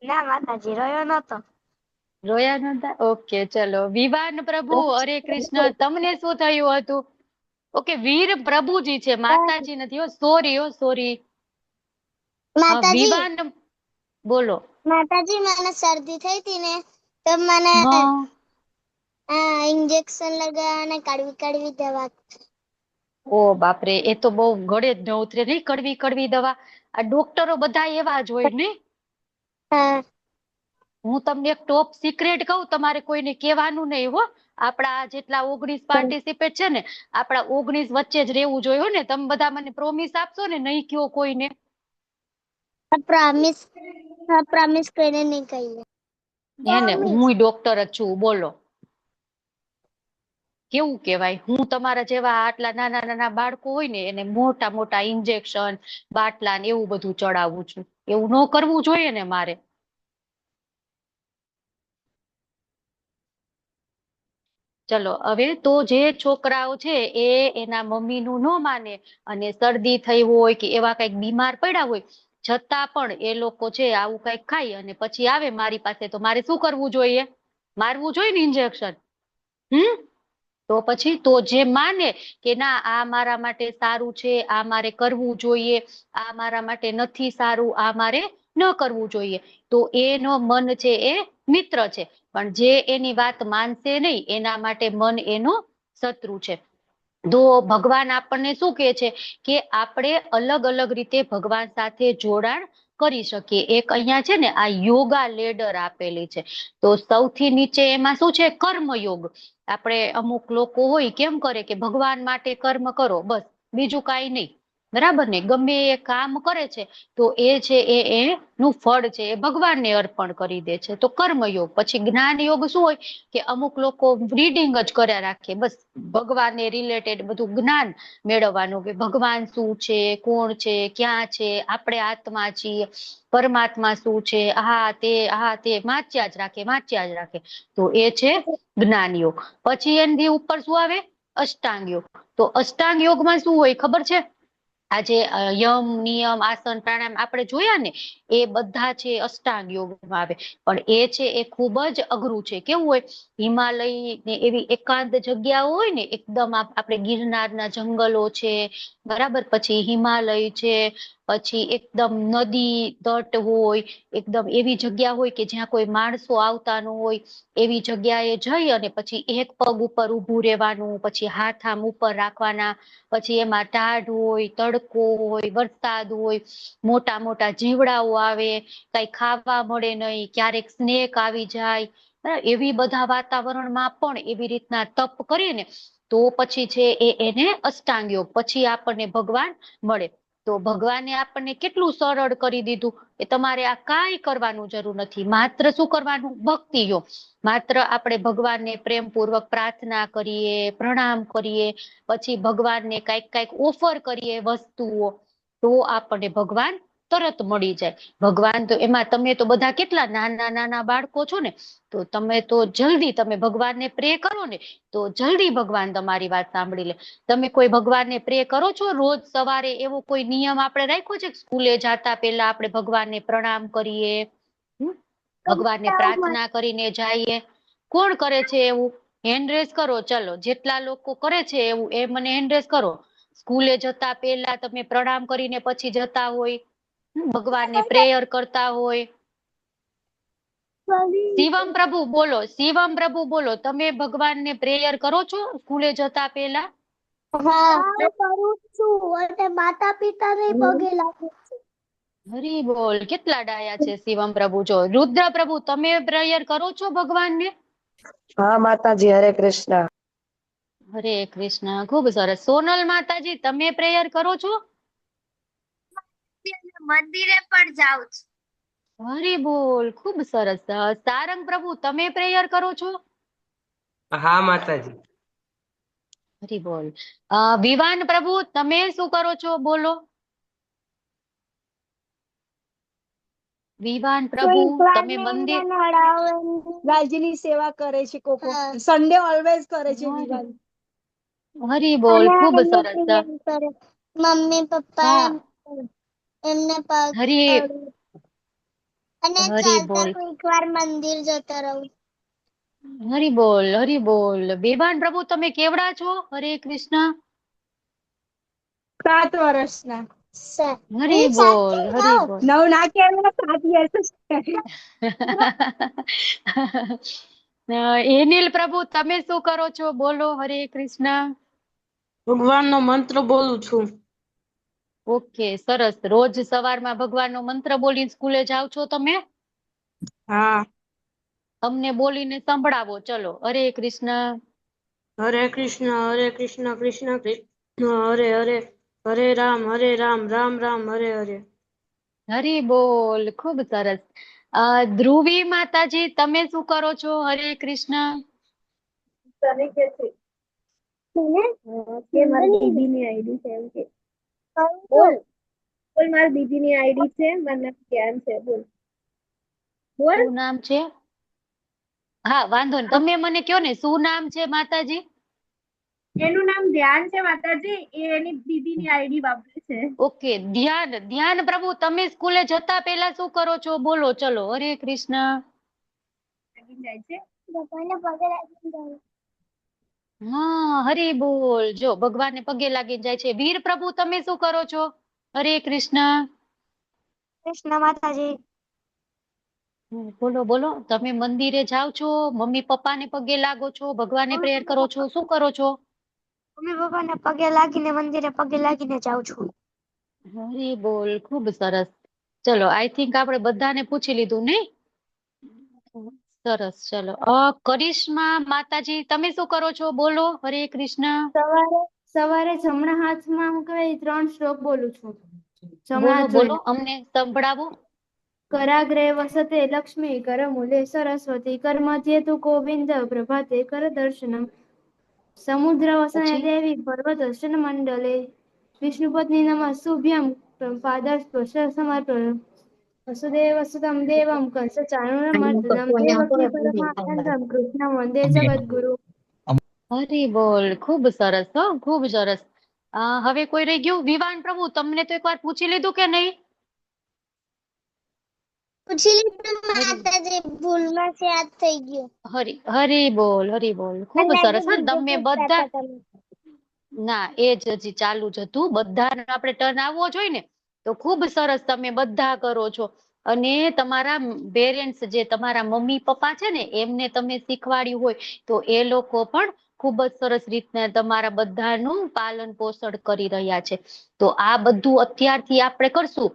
ના માતાજી, રોયો નતો. રોયા નતા? ઓકે, ચલો. વિવાન પ્રભુ, હરે કૃષ્ણ, તમને શું થયું હતું? ઓકે, વીર પ્રભુજી છે, માતાજી નથી. Sorry sorry. માતાજી વિવાન બોલો. માતાજી મને શરદી થઈ હતી ને, તો મને ઇન્જેક્શન લગાવવાને કડવી કડવી દવા. ઓ બાપરે, એ તો બહુ ગળે જ ન ઉતરે નહીં, કડવી કડવી દવા. આ ડોક્ટરો બધા એવા જ હોય ને. હું તમને એક ટોપ સિક્રેટ કહું, તમારે કોઈને કહેવાનું નહીં હો. આપણા જેટલા 19 પાર્ટિસિપેટ છે ને, આપણા 19 વચ્ચે જ રહેવું જોઈએ હો ને. તમે બધા મને પ્રોમિસ આપશો ને, નહીં કયો કોઈને? પ્રોમિસ કરીને નહીં કહીએ. હે ને, હું ડોક્ટર જ છું, બોલો. કેવું કેવાય? હું તમારા જેવા આટલા નાના નાના બાળકો હોય ને, એને મોટા મોટા ઇન્જેક્શન, બાટલા ને એવું બધું ચડાવું છું. એવું ન કરવું જોઈએ ને મારે. ચલો, હવે તો જે છોકરાઓ છે એ એના મમ્મીનું ન માને અને શરદી થઈ હોય કે એવા કઈક બીમાર પડ્યા હોય, છતાં પણ એ લોકો છે આવું કઈક ખાય અને પછી આવે મારી પાસે, તો મારે શું કરવું જોઈએ? મારવું જોઈએ ને ઇન્જેક્શન. તો પછી તો જે માને કે ના આ મારા માટે સારું છે, આ મારે કરવું જોઈએ, આ મારા માટે નથી સારું, આ મારે ન કરવું જોઈએ, તો એનો મન છે એ મિત્ર છે. પણ જે એની વાત માનશે નહીં, એના માટે મન એનો શત્રુ છે. તો ભગવાન આપણને શું કહે છે કે આપણે અલગ અલગ રીતે ભગવાન સાથે જોડાણ કરી શકીએ. એક અહીંયા છે ને આ યોગા લેડર આપેલી છે. તો સૌથી નીચે એમાં શું છે? કર્મયોગ. આપણે અમુક લોકો હોય કેમ કરે કે ભગવાન માટે કર્મ કરો, બસ બીજું કાંઈ નહીં. બરાબર ને? ગમે એ કામ કરે છે તો એ છે એનું ફળ છે એ ભગવાનને અર્પણ કરી દે છે, તો કર્મયોગ. પછી જ્ઞાન યોગ શું હોય કે અમુક લોકો રીડિંગ જ કર્યા રાખે, બસ ભગવાનને રિલેટેડ બધું જ્ઞાન મેળવવાનું કે ભગવાન શું છે, કોણ છે, ક્યાં છે, આપણે આત્મા છીએ, પરમાત્મા શું છે, આ તે વાંચ્યા જ રાખે. તો એ છે જ્ઞાન યોગ. પછી એની ઉપર શું આવે? અષ્ટાંગ યોગ. તો અષ્ટાંગ યોગમાં શું હોય ખબર છે? આજે યમ, નિયમ, આસન, પ્રાણાયામ આપણે જોયા ને, એ બધા છે અષ્ટાંગ યોગમાં આવે. પણ એ છે એ ખૂબ જ અઘરું છે. કેવું હોય? હિમાલય ને એવી એકાંત જગ્યાઓ હોય ને, એકદમ આપણે ગિરનારના જંગલો છે, બરાબર, પછી હિમાલય છે, પછી એકદમ નદી તટ હોય, એકદમ એવી જગ્યા હોય કે જ્યાં કોઈ માણસો આવતા ન હોય, એવી જગ્યાએ જઈ અને પછી એક પગ ઉપર ઊભું રહેવાનું, પછી હાથ આમ ઉપર રાખવાના, પછી એમાં ટાઢ હોય, તડકો હોય, વરસાદ હોય, મોટા મોટા જીવડાઓ આવે, કઈ ખાવા મળે નહીં, ક્યારેક સ્નેક આવી જાય, એવી બધા વાતાવરણમાં પણ એવી રીતના તપ કરીએ ને તો પછી છે એને અષ્ટાંગ યોગ. પછી આપણને ભગવાન મળે. તો ભગવાને આપણને કેટલું સરળ કરી દીધું કે તમારે આ કાંઈ કરવાનું જરૂર નથી. માત્ર શું કરવાનું? ભક્તિ યોગ. માત્ર આપણે ભગવાનને પ્રેમપૂર્વક પ્રાર્થના કરીએ, પ્રણામ કરીએ, પછી ભગવાનને કાંઈક ઓફર કરીએ વસ્તુઓ, તો આપણને ભગવાન તરત મળી જાય. ભગવાન તો એમાં તમે તો બધા કેટલા નાના નાના બાળકો છો ને, તો તમે તો જલ્દી તમે ભગવાનને પ્રે કરો ને તો જલ્દી ભગવાન તમારી વાત સાંભળી લે. તમે કોઈ ભગવાનને પ્રે કરો છો? રોજ સવારે એવો કોઈ નિયમ આપણે રાખ્યો છે કે સ્કૂલે જતા પહેલા આપણે ભગવાનને પ્રણામ કરીએ, ભગવાનને પ્રાર્થના કરીને જઈએ? કોણ કરે છે એવું? હેન્ડ રેઝ કરો. ચલો, જેટલા લોકો કરે છે એવું એ મને હેન્ડ રેઝ કરો. સ્કૂલે જતા પહેલા તમે પ્રણામ કરીને પછી જતા હોય, ભગવાનને પ્રેયર કરતા હોય. શિવમ પ્રભુ બોલો, શિવમ પ્રભુ બોલો, તમે ભગવાનને પ્રેયર કરો છો સ્કૂલે જતા પહેલા? હા, કરું છું અને માતા પિતાને પગે લાગુ છું. હરી બોલ, કેટલા ડાયા છે શિવમ પ્રભુ. જો રુદ્ર પ્રભુ, તમે પ્રેયર કરો છો ભગવાનને? હા માતાજી, હરે કૃષ્ણ. હરે કૃષ્ણ, ખૂબ સરસ. સોનલ માતાજી, તમે પ્રેયર કરો છો? મંદિરે પણ જાઉં છું. હરી બોલ, ખૂબ સરસ. સારંગ પ્રભુ, તમે પ્રેયર કરો છો? હા માતાજી. હરી બોલ. વિવાન પ્રભુ, તમે શું કરો છો? બોલો. વિવાન પ્રભુ, તમે મંદિર. ગાયજીની સેવા કરે છે કોકો. સન્ડે ઓલવેઝ કરે છે વિવાન. હરી બોલ, ખૂબ સરસ. મમ્મી પપ્પા હા, એમને પગ હરી પડું અને હરી ચાલતા બોલ, કોઈક વાર મંદિર જતા રહું. હરી બોલ, હરી બોલ. વિવાન પ્રભુ, તમે કેવડા છો? હરે કૃષ્ણ. 7 વર્ષના. હરી બોલ, હરી બોલ. 9 ના કહેવાય, 7 years એનિલ પ્રભુ, તમે શું કરો છો? બોલો. હરે કૃષ્ણ. ભગવાનનો મંત્ર બોલું છું. ઓકે, સરસ. રોજ સવારમાં ભગવાનનો મંત્ર બોલીને સ્કૂલે જાઓ છો તમે? હા. અમને બોલીને સંભળાવો. ચલો. હરે કૃષ્ણ. હરે કૃષ્ણ, હરે કૃષ્ણ, કૃષ્ણ કૃષ્ણ હરે હરે, હરે રામ, રામ રામ, હરે હરે. હરી બોલ, ખૂબ સરસ. ધ્રુવી માતાજી, તમે શું કરો છો? હરે કૃષ્ણ. તને કે છે કે મારી દીદીની આઈડી છે એમ કે. બોલ બોલ, મારી દીદીની આઈડી છે, મારું નામ જ્ઞાન છે. બોલ બોલ. શું નામ છે? હા, વાંધો નહીં. તમે મને કયો ને શું નામ છે માતાજી? એનું નામ ધ્યાન છે માતાજી, એ એની દીદીની આઈડી વાપરે છે. ઓકે, ધ્યાન. ધ્યાન પ્રભુ, તમે સ્કૂલે જતા પહેલા શું કરો છો? બોલો. ચલો. હરે કૃષ્ણ. જાય છે. ભગવાનને પગે લાગીને જાઉં. હા, હરી બોલ. જો ભગવાનને પગે લાગી જાય છે. વીર પ્રભુ, તમે શું કરો છો? હરે કૃષ્ણ. કૃષ્ણ માતાજી. બોલો બોલો. તમે મંદિરે જાઓ છો? મમ્મી પપ્પાને પગે લાગો છો? ભગવાનને પ્રેયર કરો છો? શું કરો છો? મમ્મી પપ્પાને પગે લાગીને મંદિરે પગે લાગીને જાઉં છું. હરી બોલ, ખૂબ સરસ. ચલો, આઈ થિંક આપણે બધાને પૂછી લીધું નહીં? સરસ. ચલો, કરિશ્મા માતાજી, તમે શું કરો છો? બોલો. હરે કૃષ્ણ. સવારે જમણા હાથમાં હું કહેવાય 3 શ્લોક બોલું છું. જમણા બોલો હાથ બોલો, જોઈને. અમને સંભળાવો. કરાગ્રે વસતે લક્ષ્મી કરમૂલે સરસ્વતી કરમધ્યે તુ ગોવિંદ પ્રભાતે કર દર્શનમ સમુદ્ર વસને પછી દેવી પર્વતર્શન મંડલે વિષ્ણુપત્ની નમઃ પાદસ્પર્શ સમર્પણ વસુદેવ સુતમ દેવમ કંસ ચાણૂરમર્દનમ દેવકી પરમાનંદમ કૃષ્ણ વંદે જગદ્ગુરુ. હરી બોલ, ખૂબ સરસ. હો, ખૂબ સરસ. હવે કોઈ રહી ગયું? વિવાન પ્રભુ, તમને તો એકવાર પૂછી લીધું કે નહીં? પૂછી લીધું માતાજી, ભૂલમાંથી યાદ થઈ ગયું. હરી બોલ, હરી બોલ. ખૂબ સરસ. હા, તમે બધા તમે. ના, એ જ હજી ચાલુ જ હતું. બધાને આપણે ટર્ન આવવો જોઈએ ને, તો ખૂબ સરસ તમે બધા કરો છો. અને તમારા પેરેન્ટ્સ જે તમારા મમ્મી પપ્પા છે ને, એમને તમે શીખવાડ્યું હોય તો એ લોકો પણ ખૂબ જ સરસ રીતના તમારા બધાનું પાલન પોષણ કરી રહ્યા છે. તો આ બધું અત્યારથી આપણે કરશું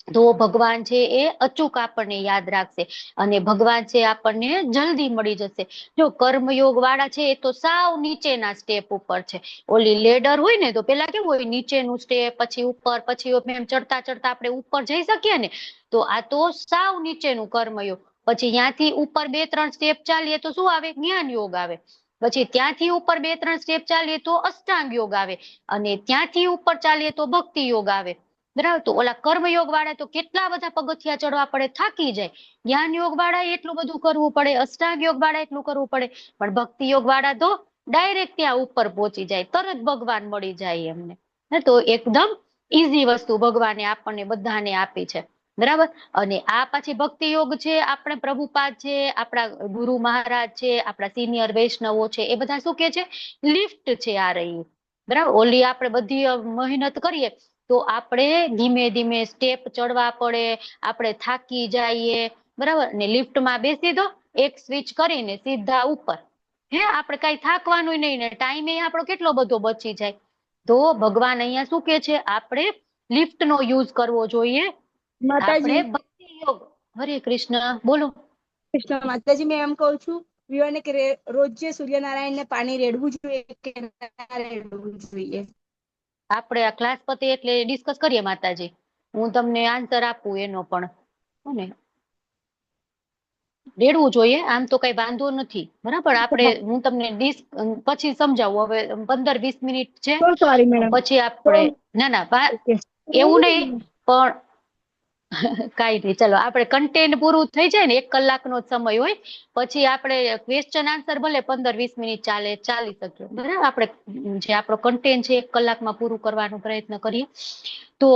તો ભગવાન છે એ અચૂક આપણને યાદ રાખશે અને ભગવાન છે આપણને જલ્દી મળી જશે. જો કર્મયોગ વાળા છે એ તો સાવ નીચેના સ્ટેપ ઉપર છે. ઓલી લેડર હોય ને તો પેલા કેવું હોય, નીચેનું સ્ટેપ, પછી ઉપર, પછી એમ ચડતા ચડતા આપણે ઉપર જઈ શકીએ ને, તો આ તો સાવ નીચેનું કર્મયોગ. પછી ત્યાંથી ઉપર 2-3 સ્ટેપ ચાલીએ તો શું આવે? જ્ઞાન યોગ આવે. પછી ત્યાંથી ઉપર 2-3 સ્ટેપ ચાલીએ તો અષ્ટાંગ યોગ આવે અને ત્યાંથી ઉપર ચાલીએ તો ભક્તિ યોગ આવે. બરાબર. તો ઓલા કર્મયોગ વાળા તો કેટલા બધા પગથિયા ચડવા પડે, થાકી જાય. જ્ઞાન યોગ વાળા એટલું બધું કરવું પડે, અષ્ટાંગ યોગ વાળા એટલું કરવું પડે, પણ ભક્તિ યોગ વાળા તો ડાયરેક્ટ ત્યાં ઉપર પહોંચી જાય, તરત ભગવાન મળી જાય એમને. તો એકદમ ઈઝી વસ્તુ ભગવાને આપણને બધાને આપી છે. બરાબર. અને આ પછી ભક્તિ યોગ છે, આપણે પ્રભુપાદ છે, આપણા ગુરુ મહારાજ છે, આપણા સિનિયર વૈષ્ણવો છે, એ બધા શું કે છે? લિફ્ટ છે આ રહી. બરાબર. ઓલી આપણે બધી મહેનત કરીએ તો આપણે ધીમે ધીમે સ્ટેપ ચડવા પડે, આપણે થાકી જઈએ. બરાબર. ને લિફ્ટમાં બેસી દો, એક સ્વિચ કરીને સીધા ઉપર. આપણે કઈ થાકવાનું નહીં ને ટાઈમે આપણો કેટલો બધો બચી જાય. તો ભગવાન અહીંયા શું કે છે? આપણે લિફ્ટ નો યુઝ કરવો જોઈએ. આપણે ભક્તિ યોગ. હરે કૃષ્ણ. બોલો. કૃષ્ણ માતાજી, મેં એમ કહું છું વિવાને કે રોજે સૂર્યનારાયણ ને પાણી રેડવું જોઈએ કે ના રેડવું જોઈએ? આપણે આ ક્લાસ પતે એટલે ડિસ્કસ કરીએ માતાજી. હું તમને આન્સર આપું એનો પણ. ને રેડવું જોઈએ, આમ તો કઈ વાંધો નથી. બરાબર. આપણે હું તમને પછી સમજાવું. હવે 15-20 મિનિટ છે, સોરી મેડમ. પછી આપણે ના એવું નહીં, પણ કઈ નહીં. ચલો, આપણે કન્ટેન્ટ પૂરું થઈ જાય ને, 1 કલાકનો સમય હોય, પછી આપણે ક્વેશ્ચન આન્સર ભલે 15-20 મિનિટ ચાલી શકે. બરાબર. આપણે જે આપણો કન્ટેન્ટ છે 1 કલાકમાં પૂરું કરવાનો પ્રયત્ન કરીએ. તો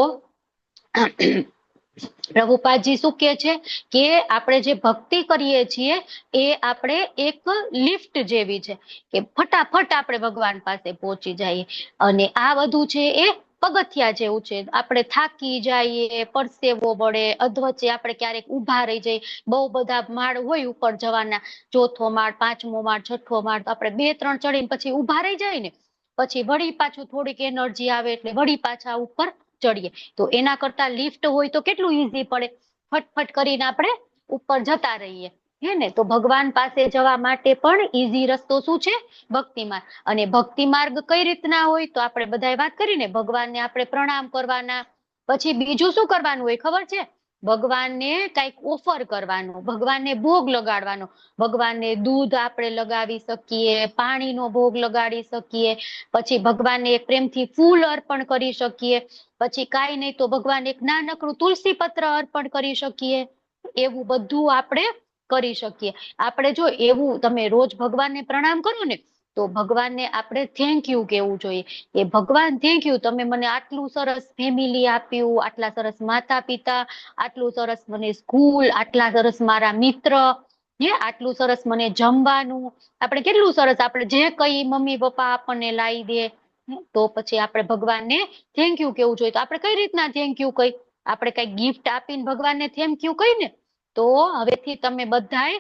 પ્રભુપાદજી શું કે છે કે આપણે જે ભક્તિ કરીએ છીએ એ આપણે એક લિફ્ટ જેવી છે કે ફટાફટ આપણે ભગવાન પાસે પહોંચી જઈએ. અને આ બધું છે એ પગથિયા જેવું છે. આપણે થાકી જઈએ, પરસેવો વળે, અધવચ્ચે આપણે ક્યારેક ઊભા રહી જઈએ. બહુ બધા માળ હોય ઉપર જવાના, 4થો માળ, 5મો માળ, 6થો માળ, તો આપણે 2-3 ચડીને પછી ઊભા રહી જાય ને, પછી વળી પાછું થોડીક એનર્જી આવે એટલે વળી પાછા ઉપર ચડીએ. તો એના કરતા લિફ્ટ હોય તો કેટલું ઈઝી પડે, ફટફટ કરીને આપણે ઉપર જતા રહીએ. હે ને? તો ભગવાન પાસે જવા માટે પણ ઈઝી રસ્તો શું છે? ભક્તિ માર્ગ. અને ભક્તિ માર્ગ કઈ રીતના હોય? તો આપણે બધાએ વાત કરીને, ભગવાનને આપણે પ્રણામ કરવાના. પછી બીજું શું કરવાનું હોય ખબર છે? ભગવાનને કઈક ઓફર કરવાનો, ભગવાનને ભોગ લગાડવાનો. ભગવાનને દૂધ આપણે લગાવી શકીએ, પાણીનો ભોગ લગાડી શકીએ, પછી ભગવાનને એક પ્રેમથી ફૂલ અર્પણ કરી શકીએ, પછી કાંઈ નહીં તો ભગવાન એક નાનકડું તુલસી પત્ર અર્પણ કરી શકીએ. એવું બધું આપણે કરી શકીએ. આપણે જો એવું તમે રોજ ભગવાનને પ્રણામ કરો ને, તો ભગવાનને આપણે થેન્ક યુ કહેવું જોઈએ કે ભગવાન થેન્ક યુ, તમે મને આટલું સરસ ફેમિલી આપ્યું, આટલા સરસ માતા પિતા, આટલું સરસ મને સ્કૂલ, આટલા સરસ મારા મિત્ર, આટલું સરસ મને જમવાનું. આપણે કેટલું સરસ, આપણે જે કઈ મમ્મી પપ્પા આપણને લાવી દે, તો પછી આપણે ભગવાનને થેન્ક યુ કેવું જોઈએ. તો આપણે કઈ રીતના થેન્ક યુ કહી? આપણે કઈ ગિફ્ટ આપીને ભગવાનને થેન્ક યુ કહી ને. તો હવેથી તમે બધાએ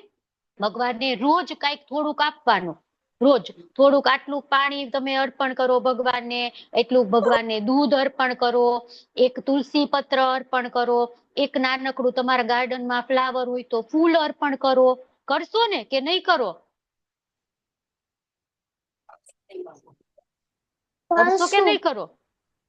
ભગવાનને રોજ કઈક થોડુંક આપવાનું. રોજ થોડુંક આટલું પાણી તમે અર્પણ કરો ભગવાનને, એટલું ભગવાનને દૂધ અર્પણ કરો, એક તુલસી પત્ર અર્પણ કરો, એક નાનકડું તમારા ગાર્ડનમાં ફ્લાવર હોય તો ફૂલ અર્પણ કરો. કરશો ને કે નહીં કરો? કરશો કે નહીં કરો?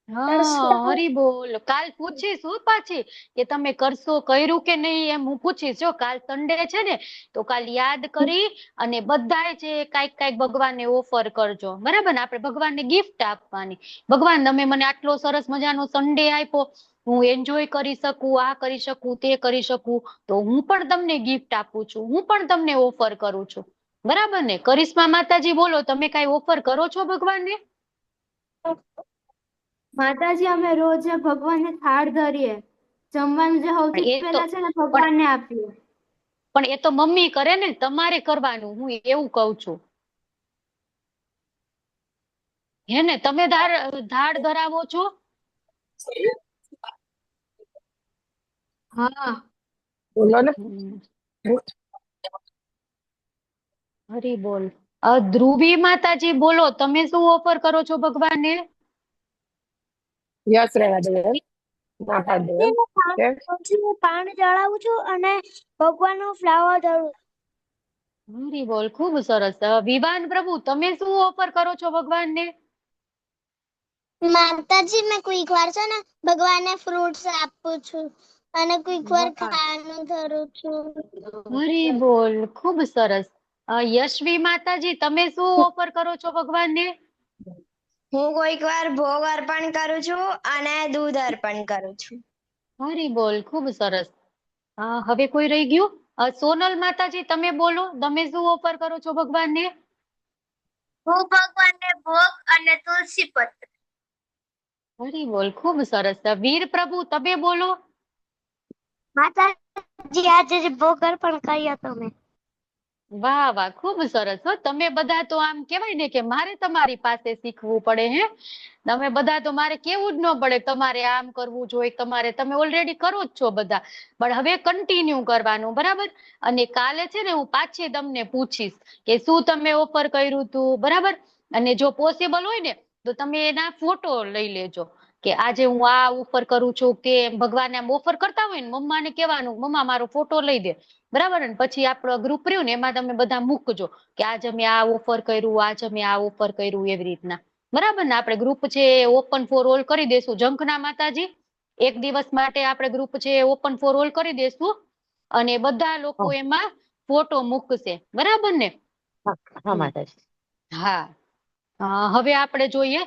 હા, હરી બોલ. કાલ પૂછીશ હું પાછી કે તમે કરશો, કર્યું કે નહીં એમ હું પૂછીશ. જો કાલ સન્ડે છે ને તો કાલ યાદ કરી અને બધાએ જે કાંઈક કાંઈક ભગવાનને ઓફર કરજો, બરાબર ને? આપણે ભગવાનને ગિફ્ટ આપવાની. ભગવાન તમે મને આટલો સરસ મજાનો સન્ડે આપ્યો, હું એન્જોય કરી શકું, આ કરી શકું, તે કરી શકું, તો હું પણ તમને ગિફ્ટ આપું છું, હું પણ તમને ઓફર કરું છું, બરાબર ને? કરિશ્મા માતાજી બોલો, તમે કાંઈ ઓફર કરો છો ભગવાનને? માતાજી અમે રોજ ભગવાનને થાળ ધરીએ, જમવાનું જે સૌથી પણ એ તો પહેલા છે ને પણ ભગવાનને આપીએ. પણ એ તો મમ્મી કરે ને, તમારે કરવાનું, હું એવું કઉ છું. હે ને? તમે થાળ ધરાવો છો? હા, બોલો ને. હરી બોલ. ધ્રુવી માતાજી બોલો, તમે શું ઓફર કરો છો ભગવાનને? યસ રહેવા દે એમ. ના પાડ દે એમ. પાણી ચડાવું છું અને ભગવાનનું ફ્લાવર ધરું. હરી બોલ, ખૂબ સરસ. વિવાન પ્રભુ, તમે શું ઓફર કરો છો ભગવાનને? માતાજી મેં કોઈક વાર છે ને ભગવાનને ફ્રૂટ્સ આપું છું અને કોઈક વાર વાહ, ખાવાનું ધરું છું. હરી બોલ, ખૂબ સરસ. યશવી માતાજી, તમે શું ઓફર કરો છો ભગવાનને? હું કોઈક વાર ભોગ અર્પણ કરું છું અને દૂધ અર્પણ કરું છું. હરી બોલ, ખૂબ સરસ. હવે કોઈ રહી ગયું? સોનલ માતાજી, તમે બોલો, તમે શું ઓફર કરો છો ભગવાનને? હું ભગવાનને ભોગ અને તુલસી પત્ર. હરી બોલ, ખૂબ સરસ. વીર પ્રભુ, તમે બોલો. માતાજી આજે જે ભોગ અર્પણ કર્યો તો મેં. વાહ વાહ, ખૂબ સરસ. હો, તમે બધા તો આમ કેવાય ને કે મારે તમારી પાસે શીખવું પડે. હે, તમે બધા તો મારે કેવું જ ન પડે તમારે આમ કરવું જોઈએ, તમારે, તમે ઓલરેડી કરો જ છો બધા, પણ હવે કન્ટિન્યુ કરવાનું, બરાબર? અને કાલે છે ને હું પાછી તમને પૂછીશ કે શું તમે ઓફર કર્યું હતું, બરાબર? અને જો પોસિબલ હોય ને તો તમે એના ફોટો લઈ લેજો કે આજે હું આ ઓફર કરું છું, કે ભગવાન આમ ઓફર કરતા હોય ને મમ્માને કહેવાનું, મમ્મા મારો ફોટો લઈ દે, બરાબર ને? પછી આપણો ગ્રુપ રહ્યું ને એમાં તમે બધા મૂકજો કે આજે અમે આ ઓફર કર્યું, આજે અમે આ ઓફર કર્યું, એવી રીતના, બરાબર ને? આપણે ગ્રુપ છે ઓપન ફોર ઓલ કરી દેશું. ઝંખના માતાજી, એક દિવસ માટે આપણે ગ્રુપ છે ઓપન ફોર ઓલ કરી દેશું અને બધા લોકો એમાં ફોટો મૂકશે, બરાબર ને? હા માતાજી. હા. હવે આપણે જોઈએ,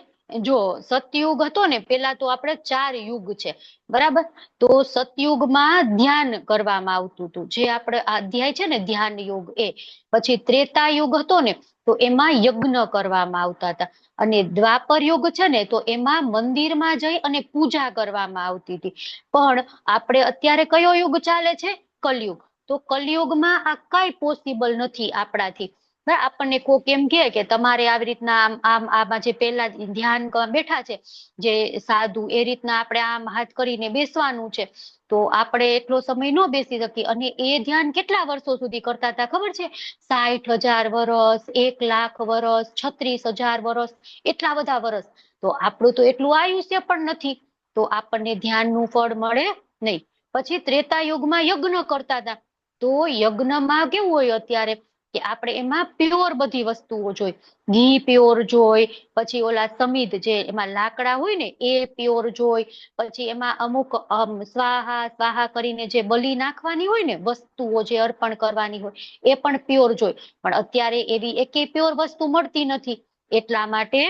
જો સતયુગ હતો ને, પેલા તો આપણે 4 યુગ છે, બરાબર? તો સતયુગમાં ધ્યાન કરવામાં આવતું હતું, જે આપણે આ અધ્યાય છે ને ધ્યાન યુગ, એ પછી ત્રેતા યુગ હતો ને તો એમાં યજ્ઞ કરવામાં આવતા હતા, અને દ્વાપર યુગ છે ને તો એમાં મંદિરમાં જઈ અને પૂજા કરવામાં આવતી હતી. પણ આપણે અત્યારે કયો યુગ ચાલે છે? કલયુગ. તો કલયુગમાં આ કઈ પોસિબલ નથી આપણાથી. આપણને કોક એમ કે તમારે આવી રીતના આમાં જે પેલા ધ્યાન બેઠા છે જે સાધુ, એ રીતના આપણે આમ હાથ કરીને બેસવાનું છે, તો આપણે એટલો સમય ન બેસી શકીએ. અને એ ધ્યાન કેટલા વર્ષો સુધી કરતા હતા ખબર છે? 60,000 વર્ષ, 1,00,000 વર્ષ, 36,000 વર્ષ, એટલા બધા વર્ષ. તો આપણું તો એટલું આયુષ્ય પણ નથી, તો આપણને ધ્યાનનું ફળ મળે નહીં. પછી ત્રેતા યુગમાં યજ્ઞ કરતા હતા, તો યજ્ઞમાં કેવું હોય અત્યારે કે આપણે એમાં પ્યોર બધી વસ્તુઓ જોઈ, ઘી પ્યોર જોઈ, પછી ઓલા સમિધ જે એમાં લાકડા હોય ને એ પ્યોર જોઈ, પછી એમાં અમુક સ્વાહા સ્વાહા કરીને જે બલિ નાખવાની હોય ને વસ્તુઓ, જે અર્પણ કરવાની હોય એ પણ પ્યોર જોઈ. પણ અત્યારે એવી એકેય પ્યોર વસ્તુ મળતી નથી, એટલા માટે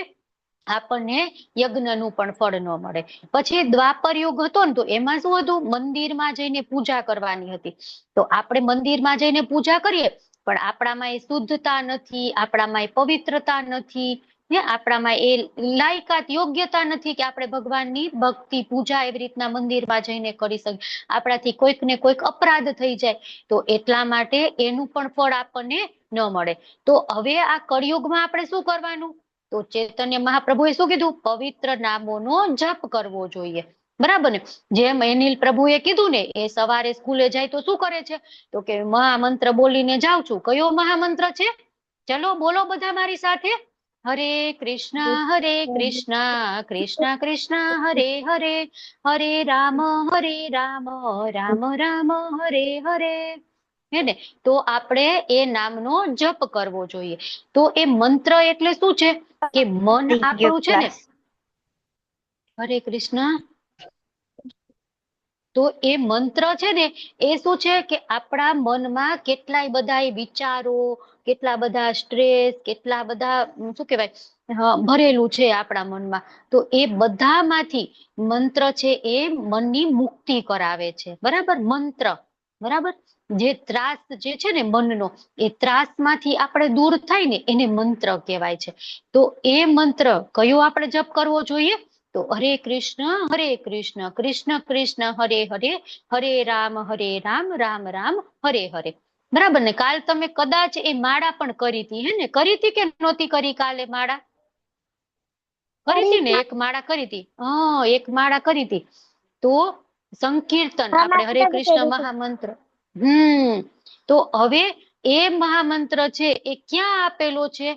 આપણને યજ્ઞનું પણ ફળ ન મળે. પછી દ્વાપર યુગ હતો ને તો એમાં શું હતું? મંદિરમાં જઈને પૂજા કરવાની હતી. તો આપણે મંદિરમાં જઈને પૂજા કરીએ પણ આપણામાં એ શુદ્ધતા નથી, આપણામાં એ પવિત્રતા નથી, આપણામાં એ લાયકાત, યોગ્યતા નથી કે આપણે ભગવાનની ભક્તિ, પૂજા એવી રીતના મંદિરમાં જઈને કરી શકીએ. આપણાથી કોઈક ને કોઈક અપરાધ થઈ જાય, તો એટલા માટે એનું પણ ફળ આપણને ન મળે. તો હવે આ કળિયુગમાં આપણે શું કરવાનું? તો ચૈતન્ય મહાપ્રભુએ શું કીધું? પવિત્ર નામોનો જપ કરવો જોઈએ, બરાબર ને? જેમ અનિલ પ્રભુએ કીધું ને, એ સવારે સ્કૂલે જાય તો શું કરે છે? તો કે મહામંત્ર બોલીને જાઉં છું. કયો મહામંત્ર છે? ચલો બોલો બધા મારી સાથે. હરે કૃષ્ણ કૃષ્ણ કૃષ્ણ હરે હરે, હરે રામ રામ રામ હરે હરે. હે ને? તો આપણે એ નામનો જપ કરવો જોઈએ. તો એ મંત્ર એટલે શું છે કે મન આપણું છે ને, હરે કૃષ્ણ. તો એ મંત્ર છે ને એ શું છે કે આપણા મનમાં કેટલાય બધા વિચારો, કેટલા બધા સ્ટ્રેસ, કેટલા બધા શું કહેવાય ભરેલું છે આપણા મનમાં. તો એ બધામાંથી મંત્ર છે એ મનની મુક્તિ કરાવે છે. બરાબર? મંત્ર, બરાબર? જે ત્રાસ જે છે ને મનનો, એ ત્રાસમાંથી આપણે દૂર થાય ને એને મંત્ર કહેવાય છે. તો એ મંત્ર કયો આપણે જપ કરવો જોઈએ? તો હરે કૃષ્ણ કૃષ્ણ કૃષ્ણ હરે હરે, હરે રામ રામ રામ હરે હરે. બરાબર ને? કાલ તમે કદાચ એ માળા પણ કરી હતી, હે ને? કરી હતી કે નહોતી કરી કાલે માળા? કરી હતી ને? એક માળા કરી હતી. એક માળા કરી હતી. તો સંકીર્તન આપણે હરે કૃષ્ણ મહામંત્ર, તો હવે એ મહામંત્ર છે એ ક્યાં આપેલો છે?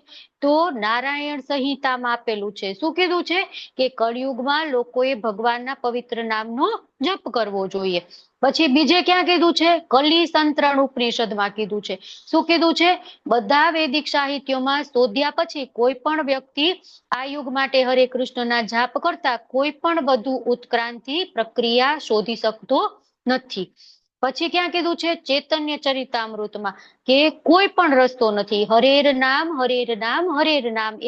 તો નારાયણ સંહિતામાં આપેલું છે. શું કીધું છે? કે કળિયુગમાં લોકોએ ભગવાનના પવિત્ર નામનો જપ કરવો જોઈએ. પછી બીજે ક્યાં કીધું છે? કલી સંતરણ ઉપનિષદમાં કીધું છે. શું કીધું છે? બધા વૈદિક સાહિત્યોમાં શોધ્યા પછી કોઈ પણ વ્યક્તિ આ યુગ માટે હરે કૃષ્ણના જાપ કરતા કોઈ પણ વધુ ઉત્ક્રાંતિ પ્રક્રિયા શોધી શકતો નથી. પછી ક્યાં કીધું છે? ચૈતન્ય ચરિતામૃતમાં કે કોઈ પણ રસ્તો નથી. હરેર નામ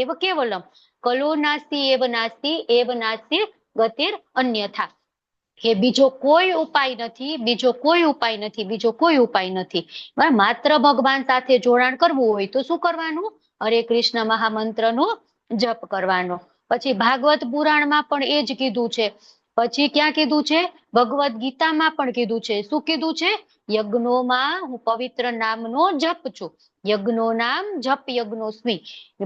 એવ કેવલમ, કલો નાસ્તિ એવ નાસ્તિ ગતિર અન્યથા. કે બીજો કોઈ ઉપાય નથી. માત્ર ભગવાન સાથે જોડાણ કરવું હોય તો શું કરવાનું? હરે કૃષ્ણ મહામંત્રનો જપ કરવાનો. પછી ભાગવત પુરાણમાં પણ એ જ કીધું છે. પછી ક્યાં કીધું છે? ભગવદ ગીતામાં પણ કીધું છે. શું કીધું છે? યજ્ઞોમાં હું પવિત્ર નામનો જપ છું. યજ્ઞો નામ જપ યજ્ઞોસ્મી.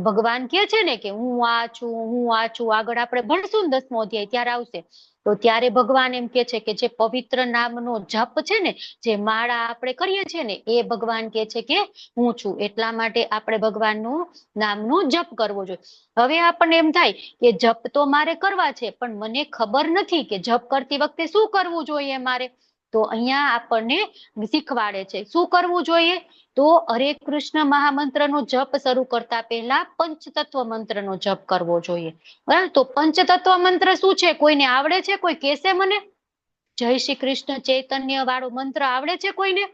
ભગવાન કે છે ને કે હું આ છું. આગળ આપણે ભણશું ને 10મો અધ્યાય ત્યારે આવશે. તો ત્યારે ભગવાન એમ કે છે કે જે પવિત્ર નામનો જપ છે ને, જે માળા આપણે કરીએ છીએ ને, એ ભગવાન કે છે કે હું છું. એટલા માટે આપણે ભગવાનનું નામનું જપ કરવો જોઈએ. હવે આપણને એમ થાય કે જપ તો મારે કરવા છે, પણ મને ખબર નથી કે જપ કરતી વખતે શું કરવું જોઈએ મારે. તો અહીંયા આપણને શીખવાડે છે શું કરવું જોઈએ. તો હરે કૃષ્ણ મહામંત્રનો જપ શરૂ કરતા પહેલા પંચતત્વ મંત્રનો જપ કરવો જોઈએ. બરાબર? તો પંચતત્વ મંત્ર શું છે? કોઈને આવડે છે? કોઈ કહેશે મને? જય શ્રી કૃષ્ણ ચૈતન્ય વાળો મંત્ર આવડે છે કોઈને?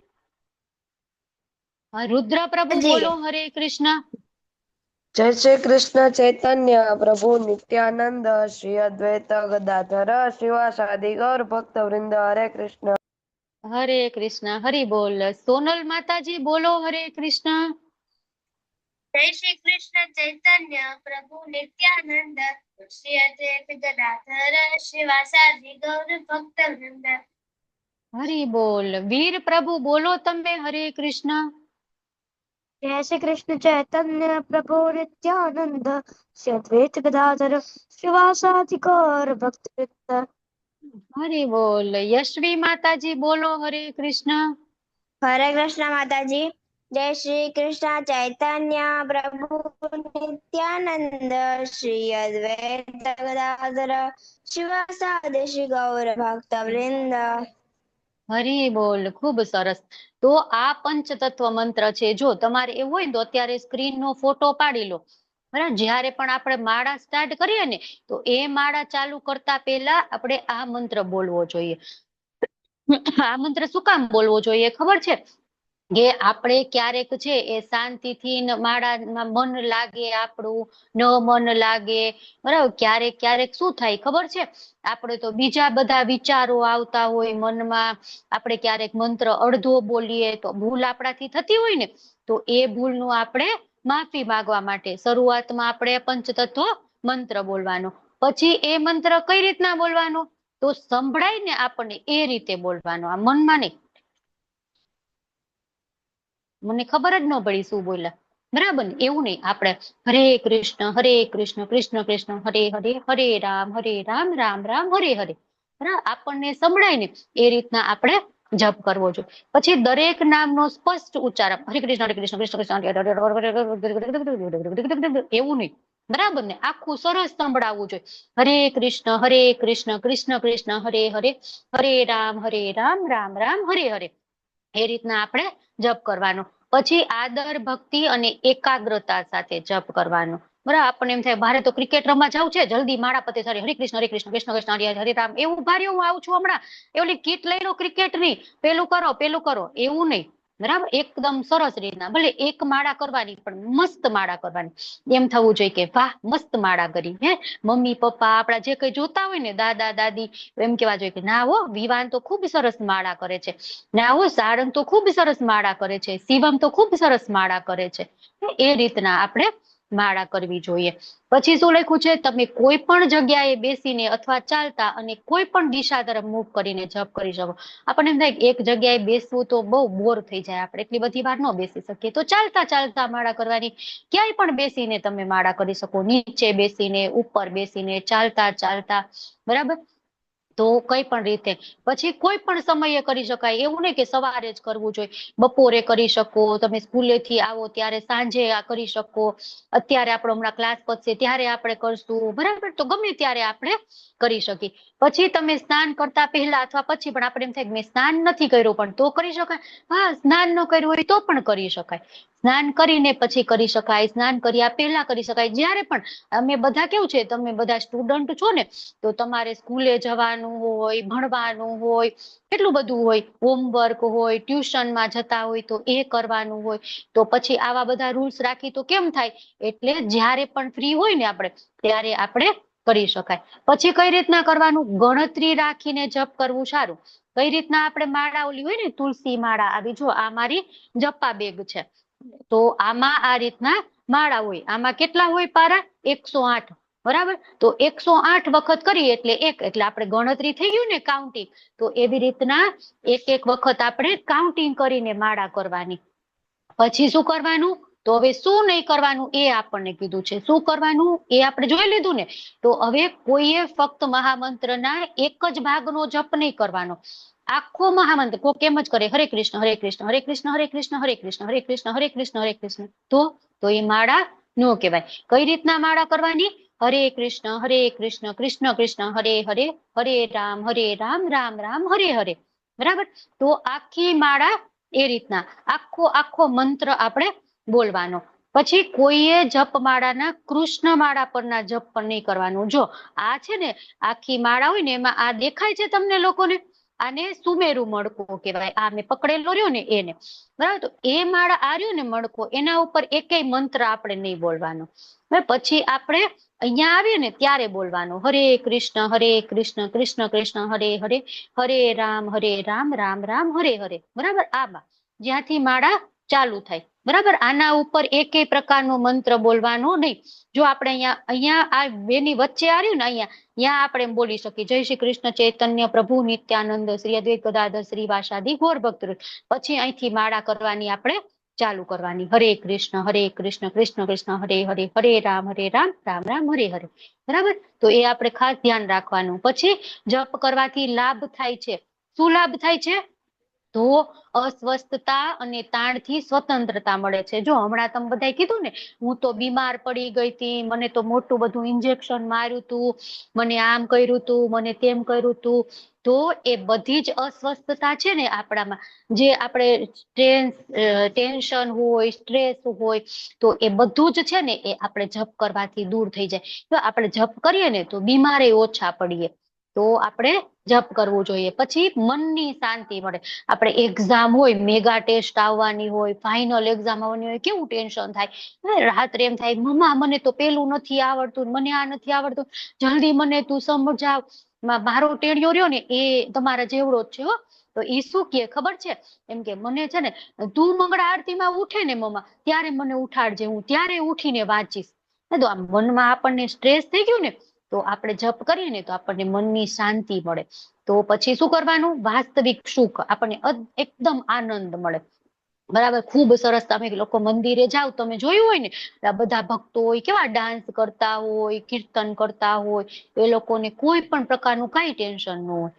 રુદ્ર પ્રભુ બોલો હરે કૃષ્ણ. જય શ્રી કૃષ્ણ ચૈતન્ય પ્રભુ નિત્યાનંદ શ્રી અદ્વૈત ગદાધર શિવાસાદિ ગૌર ભક્ત વૃંદ હરે કૃષ્ણ. હરે કૃષ્ણ હરિ બોલ. સોનલ માતાજી બોલો હરે કૃષ્ણ. જય શ્રી કૃષ્ણ ચૈતન્ય પ્રભુ નિત્યાનંદ શ્રી અદ્વૈત ગદાધર શિવાસાદિ ગૌર ભક્ત વૃંદ. હરિ બોલ. વીર પ્રભુ બોલો તમે હરે કૃષ્ણ. જય શ્રી કૃષ્ણ ચૈતન્ય પ્રભુ નિત્યાનંદ શ્રી અદ્વૈત ગદાધર શિવાસાદિ ગૌર ભક્ત વૃંદ. હરિ બોલ. યશ્વી માતાજી બોલો હરે કૃષ્ણ. હરે કૃષ્ણ માતાજી. જય શ્રી કૃષ્ણ ચૈતન્ય પ્રભુ નિત્યાનંદ શ્રી અદ્વૈત ગદાધર શિવાસાદિ શ્રી ગૌર ભક્ત વૃંદ. હરિ બોલ. ખૂબ સરસ. તો આ પંચતત્વ મંત્ર છે. જો તમારે એવું હોય ને તો અત્યારે સ્ક્રીનનો ફોટો પાડી લો. બરાબર? જ્યારે પણ આપણે માળા સ્ટાર્ટ કરીએ ને, તો એ માળા ચાલુ કરતા પહેલા આપણે આ મંત્ર બોલવો જોઈએ. આ મંત્ર શું કામ બોલવો જોઈએ ખબર છે? કે આપણે ક્યારેક છે એ શાંતિથી માળામાં મન લાગે, આપણું ન મન લાગે. બરાબર? ક્યારેક શું થાય ખબર છે? આપણે તો બીજા બધા વિચારો આવતા હોય મનમાં. આપણે ક્યારેક મંત્ર અડધો બોલીએ તો ભૂલ આપણાથી થતી હોય ને, તો એ ભૂલનું આપણે માફી માંગવા માટે શરૂઆતમાં આપણે પંચતત્વ મંત્ર બોલવાનો. પછી એ મંત્ર કઈ રીતના બોલવાનો? તો સંભળાય ને આપણને એ રીતે બોલવાનો, આ મનમાં નહીં. મને ખબર જ ન પડી શું બોલ્યા. બરાબર ને? એવું નહીં. આપણે હરે કૃષ્ણ કૃષ્ણ કૃષ્ણ હરે હરે, હરે રામ રામ રામ હરે હરે. બરાબર? આપણને સંભળાય ને એ રીતના આપણે જપ કરવો જોઈએ. પછી દરેક નામનો સ્પષ્ટ ઉચ્ચાર હરે કૃષ્ણ હરે કૃષ્ણ કૃષ્ણ કૃષ્ણ એવું નહીં, બરાબર ને? આખું સરસ સંભળાવવું જોઈએ. હરે કૃષ્ણ કૃષ્ણ કૃષ્ણ હરે હરે, હરે રામ રામ રામ હરે હરે. એ રીતના આપણે જપ કરવાનો. પછી આદર ભક્તિ અને એકાગ્રતા સાથે જપ કરવાનો. બરાબર, આપણને એમ થાય ભારે તો ક્રિકેટ રમવા જવું છે, જલ્દી માળા પતે સારી હરે કૃષ્ણ કૃષ્ણ કૃષ્ણ હરે હરે રામ, એવું ભારે હું આવું છું હમણાં, એવલી કીટ લઈ લો ક્રિકેટ ની, પેલું કરો એવું નહીં. બરાબર, એકદમ સરસ રીતના ભલે એક માળા કરવાની પણ મસ્ત માળા કરવાની. એમ થવું જોઈએ કે વાહ મસ્ત માળા કરી. હે મમ્મી પપ્પા આપડા જે કઈ જોતા હોય ને દાદા દાદી, એમ કેવા જોઈએ કે ના હો વિવાન તો ખૂબ સરસ માળા કરે છે, ના હો સાળંગ તો ખૂબ સરસ માળા કરે છે, શિવમ તો ખૂબ સરસ માળા કરે છે. એ રીતના આપણે માળા કરવી જોઈએ. પછી શું લખ્યું છે, તમે કોઈ પણ જગ્યાએ બેસીને અથવા ચાલતા અને કોઈ પણ દિશા તરફ મુખ કરીને જપ કરી શકો. આપણને એમ થાય કે એક જગ્યાએ બેસવું તો બહુ બોર થઈ જાય, આપણે એટલી બધી વાર ન બેસી શકીએ, તો ચાલતા ચાલતા માળા કરવાની. ક્યાંય પણ બેસીને તમે માળા કરી શકો, નીચે બેસીને, ઉપર બેસીને, ચાલતા ચાલતા, બરાબર. તો કઈ પણ રીતે પછી કોઈ પણ સમયે કરી શકાય, એવું નહીં કે સવારે જ કરવું જોઈએ, બપોરે કરી શકો, તમે સ્કૂલેથી આવો ત્યારે સાંજે આ કરી શકો, અત્યારે આપણો હમણાં ક્લાસ પતશે ત્યારે આપણે કરશું, બરાબર. તો ગમે ત્યારે આપણે કરી શકીએ. પછી તમે સ્નાન કરતા પહેલા અથવા પછી પણ આપણે એમ થાય કે મેં સ્નાન નથી કર્યું પણ તો કરી શકાય. હા, સ્નાન ન કર્યું હોય તો પણ કરી શકાય, સ્નાન કરીને પછી કરી શકાય, સ્નાન કર્યા પહેલા કરી શકાય. જ્યારે પણ અમે બધા કેવું છે, તમે બધા સ્ટુડન્ટ છો ને, તો તમારે સ્કૂલે જવાનું હોય, ભણવાનું હોય, કેટલું બધું હોય, હોમવર્ક હોય, ટ્યુશનમાં જતા હોય તો એ કરવાનું હોય, તો પછી આવા બધા રૂલ્સ રાખી તો કેમ થાય, એટલે જ્યારે પણ ફ્રી હોય ને આપણે ત્યારે આપણે કરી શકાય. પછી કઈ રીતના કરવાનું, ગણતરી રાખીને જપ કરવું સારું. કઈ રીતના આપણે માળા ઓલી હોય ને તુલસી માળા આવી, જો આ મારી જપ્પા બેગ છે, તો આમાં આ રીતના માળા હોય, આમાં કેટલા હોય પારા 108, બરાબર. તો 108 વખત કરીએ એટલે એક, એટલે આપણે ગણતરી થઈ ગયું ને કાઉન્ટિંગ, તો એવી રીતના એક વખત આપણે કાઉન્ટિંગ કરીને માળા કરવાની. પછી શું કરવાનું, તો હવે શું નહીં કરવાનું એ આપણને કીધું છે. શું કરવાનું એ આપણે જોઈ લીધું ને, તો હવે કોઈએ ફક્ત મહામંત્રના એક જ ભાગનો જપ નહીં કરવાનો, આખો મહામંત્ર કોઈ કેમ જ કરે હરે કૃષ્ણ હરે કૃષ્ણ હરે કૃષ્ણ હરે કૃષ્ણ હરે કૃષ્ણ હરે કૃષ્ણ હરે કૃષ્ણ હરે કૃષ્ણ, તો એ માળા નો કહેવાય. કઈ રીતના માળા કરવાની, હરે કૃષ્ણ કૃષ્ણ કૃષ્ણ હરે હરે, હરે રામ રામ રામ હરે હરે, બરાબર. તો આખી માળા એ રીતના આખો મંત્ર આપણે બોલવાનો. પછી કોઈએ જપમાળાના કૃષ્ણ માળા પરના જપ પણ નહીં કરવાનું. જો આ છે ને આખી માળા હોય ને એમાં આ દેખાય છે તમને લોકોને, આને સુમેરુ મણકો કહેવાય. આ મેં પકડેલો રહ્યો ને એને, બરાબર. તો એ માળા આ રહ્યો ને મણકો, એના ઉપર એકેય મંત્ર આપણે નહીં બોલવાનો. પછી આપણે અહીંયા આવીએ ને ત્યારે બોલવાનું હરે કૃષ્ણ કૃષ્ણ કૃષ્ણ હરે હરે, હરે રામ રામ રામ હરે હરે, બરાબર. આમાં જ્યાંથી માળા ચાલુ થાય, બરાબર. આના ઉપર એકેય પ્રકારનો મંત્ર બોલવાનો નહીં. જો આપણે અહીંયા આ બેની વચ્ચે આવ્યું ને અહીંયા આપણે એમ બોલી શકીએ જય શ્રી કૃષ્ણ ચૈતન્ય પ્રભુ નિત્યાનંદ શ્રી અદ્વૈત ગદાધર શ્રીવાસાદિ ગૌર ભક્ત. પછી અહીંથી માળા કરવાની આપણે ચાલુ કરવાની, હરે કૃષ્ણ કૃષ્ણ કૃષ્ણ હરે હરે, હરે રામ રામ રામ હરે હરે, બરાબર. તો એ આપણે ખાસ ધ્યાન રાખવાનું. પછી જપ કરવાથી લાભ થાય છે. શું લાભ થાય છે, તો અસ્વસ્થતા અને તાણથી સ્વતંત્રતા મળે છે. જો હમણાં તમે બધાએ કીધું ને હું તો બીમાર પડી ગઈ હતી, મને તો મોટું બધું ઇન્જેક્શન માર્યું હતું, મને આમ કર્યું હતું, મને તેમ કર્યું હતું, તો એ બધી જ અસ્વસ્થતા છે ને આપણામાં, જે આપણે ટેન્શન હોય, સ્ટ્રેસ હોય, તો એ બધું જ છે ને એ આપણે જપ કરવાથી દૂર થઈ જાય. તો આપણે જપ કરીએ ને તો બીમારે ઓછા પડીએ, તો આપણે જપ કરવું જોઈએ. પછી મનની શાંતિ મળે. આપણે એક્ઝામ હોય, મેગા ટેસ્ટ આવવાની હોય, ફાઇનલ એક્ઝામ આવવાની હોય, કેવું ટેન્શન થાય, રાત્રે એમ થાય મમ્મા મને તો પેલું નથી આવડતું, મને આ નથી આવડતું, જલ્દી મને તું સમજાવ. મારો ટેણિયો રહ્યો ને એ તમારા જેવડો જ છે હો, તો એ શું કે ખબર છે, એમ કે મને છે ને તું મંગળા આરતીમાં ઉઠે ને મમ્મા ત્યારે મને ઉઠાડજે, હું ત્યારે ઉઠીને વાંચીશ. તો આ મનમાં આપણને સ્ટ્રેસ થઈ ગયું ને, તો આપણે જપ કરીએ ને તો આપણને મનની શાંતિ મળે. તો પછી શું કરવાનું, વાસ્તવિક સુખ આપણને એકદમ આનંદ મળે. બરાબર, ખૂબ સરસ. તમે લોકો મંદિરે જાઓ, તમે જોયું હોય ને, આ બધા ભક્તો હોય કેવા ડાન્સ કરતા હોય, કીર્તન કરતા હોય, એ લોકોને કોઈ પણ પ્રકારનું કાંઈ ટેન્શન ન હોય.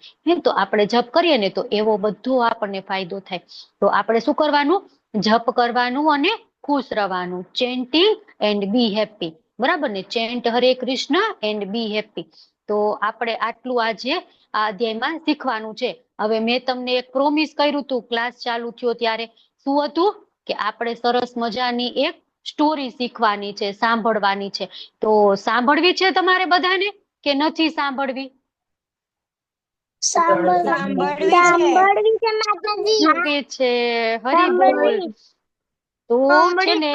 તો આપણે જપ કરીએ ને તો એવો બધો આપણને ફાયદો થાય. તો આપણે શું કરવાનું? જપ કરવાનું અને ખુશ રહેવાનું. Chanting and B happy. બરાબર ને? ચેન્ટ હરે કૃષ્ણ એન્ડ બી હેપી. તો આપણે આટલું આજે આ અધ્યાયમાં શીખવાનું છે. હવે મેં તમને એક પ્રોમિસ કર્યું હતું ક્લાસ ચાલુ થયો ત્યારે. શું હતું? કે આપણે સરસ મજાની એક સ્ટોરી શીખવાની છે, સાંભળવાની છે. તો સાંભળવી છે તમારે બધાને કે નથી સાંભળવી? સાંભળવી છે માતાજી. શું કે છે? હરી બોલ. તો છે ને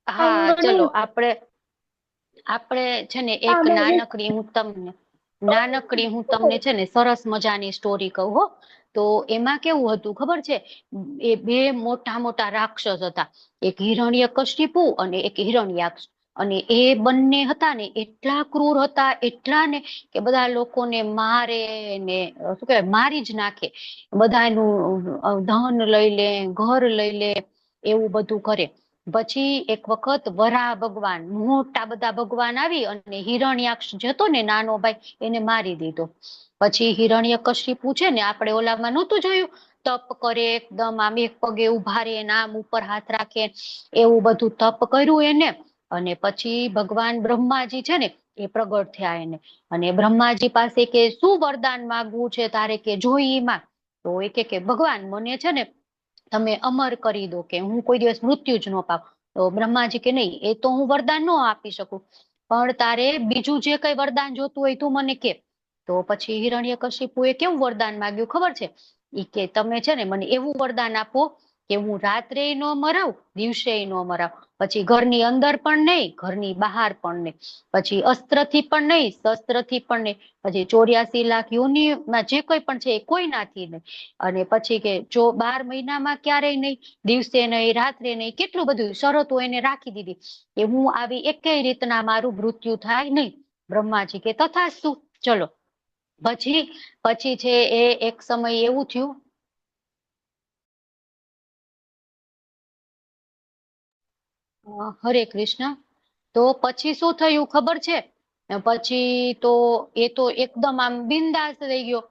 હા, ચલો આપણે છે ને એક નાનકડી હું તમને છે ને સરસ મજાની સ્ટોરી કહું હો. તો એમાં કેવું હતું ખબર છે? એ બે મોટા મોટા રાક્ષસ હતા. એક હિરણ્યકશિપુ અને એક હિરણ્યાક્ષ. અને એ બંને હતા ને એટલા ક્રૂર હતા, એટલા ને કે બધા લોકોને મારે ને શું કહેવાય, મારી જ નાખે. બધાનું ધન લઈ લે, ઘર લઈ લે, એવું બધું કરે. પછી એક વખત વરાહ ભગવાન, મોટા બધા ભગવાન આવી અને હિરણ્યાક્ષ જતો ને નાનો ભાઈ, એને મારી દીધો. પછી હિરણ્યકશિપુ છે ને, આપણે ઓલામાં નહોતું જોયું, તપ કરે, એકદમ આમ એક પગે ઉભા રહે, આમ ઉપર હાથ રાખે, એવું બધું તપ કર્યું એને. અને પછી ભગવાન બ્રહ્માજી છે ને, એ પ્રગટ થયા એને. અને બ્રહ્માજી પાસે કે શું વરદાન માંગવું છે તારે, કે જોઈ માં. તો એ કે ભગવાન મને છે ને તમે અમર કરી દો, કે હું કોઈ દિવસ મૃત્યુ જ ન પામ. તો બ્રહ્માજી કે નહીં, એ તો હું વરદાન ન આપી શકું, પણ તારે બીજું જે કઈ વરદાન જોતું હોય તું મને કે. તો પછી હિરણ્યકશિપુએ કેવું વરદાન માંગ્યું ખબર છે? ઈ કે તમે છે ને મને એવું વરદાન આપો કે હું રાત્રે ન મરાવ, દિવસે ન મરાવ, પછી ઘરની અંદર પણ નહીં, ઘરની બહાર પણ નહીં, પછી અસ્ત્રથી પણ નહીં, શસ્ત્રથી પણ નહીં, પછી 84 લાખ યોનિમાં જે કોઈ પણ છે એ કોઈનાથી નહીં. અને પછી કે જો 12 મહિનામાં ક્યારેય નહીં, દિવસે નહીં, રાત્રે નહીં, કેટલું બધું શરતો એને રાખી દીધી કે હું આવી એકેય રીતના મારું મૃત્યુ થાય નહીં. બ્રહ્માજી કે તથાસ્તુ. ચલો પછી છે એ એક સમય એવું થયું. હરે કૃષ્ણ. તો પછી શું થયું ખબર છે? પછી તો એ તો એકદમ આમ બિંદાસ થઈ ગયો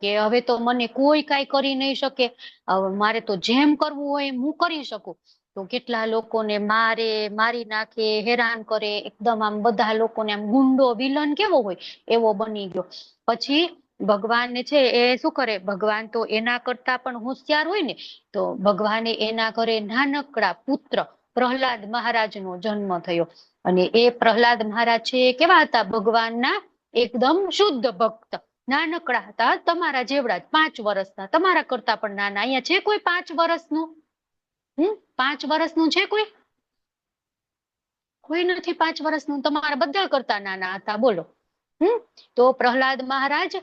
કે હવે તો મને કોઈ કાંઈ કરી નહીં શકે, હવે મારે તો જેમ કરવું હોય એમ હું કરી શકું. તો કેટલા લોકોને મારે, મારી નાખે, હેરાન કરે, એકદમ આમ બધા લોકોને આમ ગુંડો વિલન કેવો હોય એવો બની ગયો. પછી ભગવાન છે એ શું કરે, ભગવાન તો એના કરતા પણ હોશિયાર હોય ને, તો ભગવાને એના ઘરે નાનકડા પુત્ર પ્રહલાદ મહારાજ નો જન્મ થયો. અને એ પ્રહલાદ મહારાજ છે કેવા હતા? ભગવાનના એકદમ શુદ્ધ ભક્ત. નાનકડા હતા, તમારા જેવડા જ, 5 વર્ષના, તમારા કરતા પણ નાના. અહીંયા છે કોઈ 5 વર્ષનું? 5 વર્ષનું છે કોઈ? કોઈ નથી 5 વર્ષનું. તમારા બધા કરતા નાના હતા. બોલો. તો પ્રહલાદ મહારાજ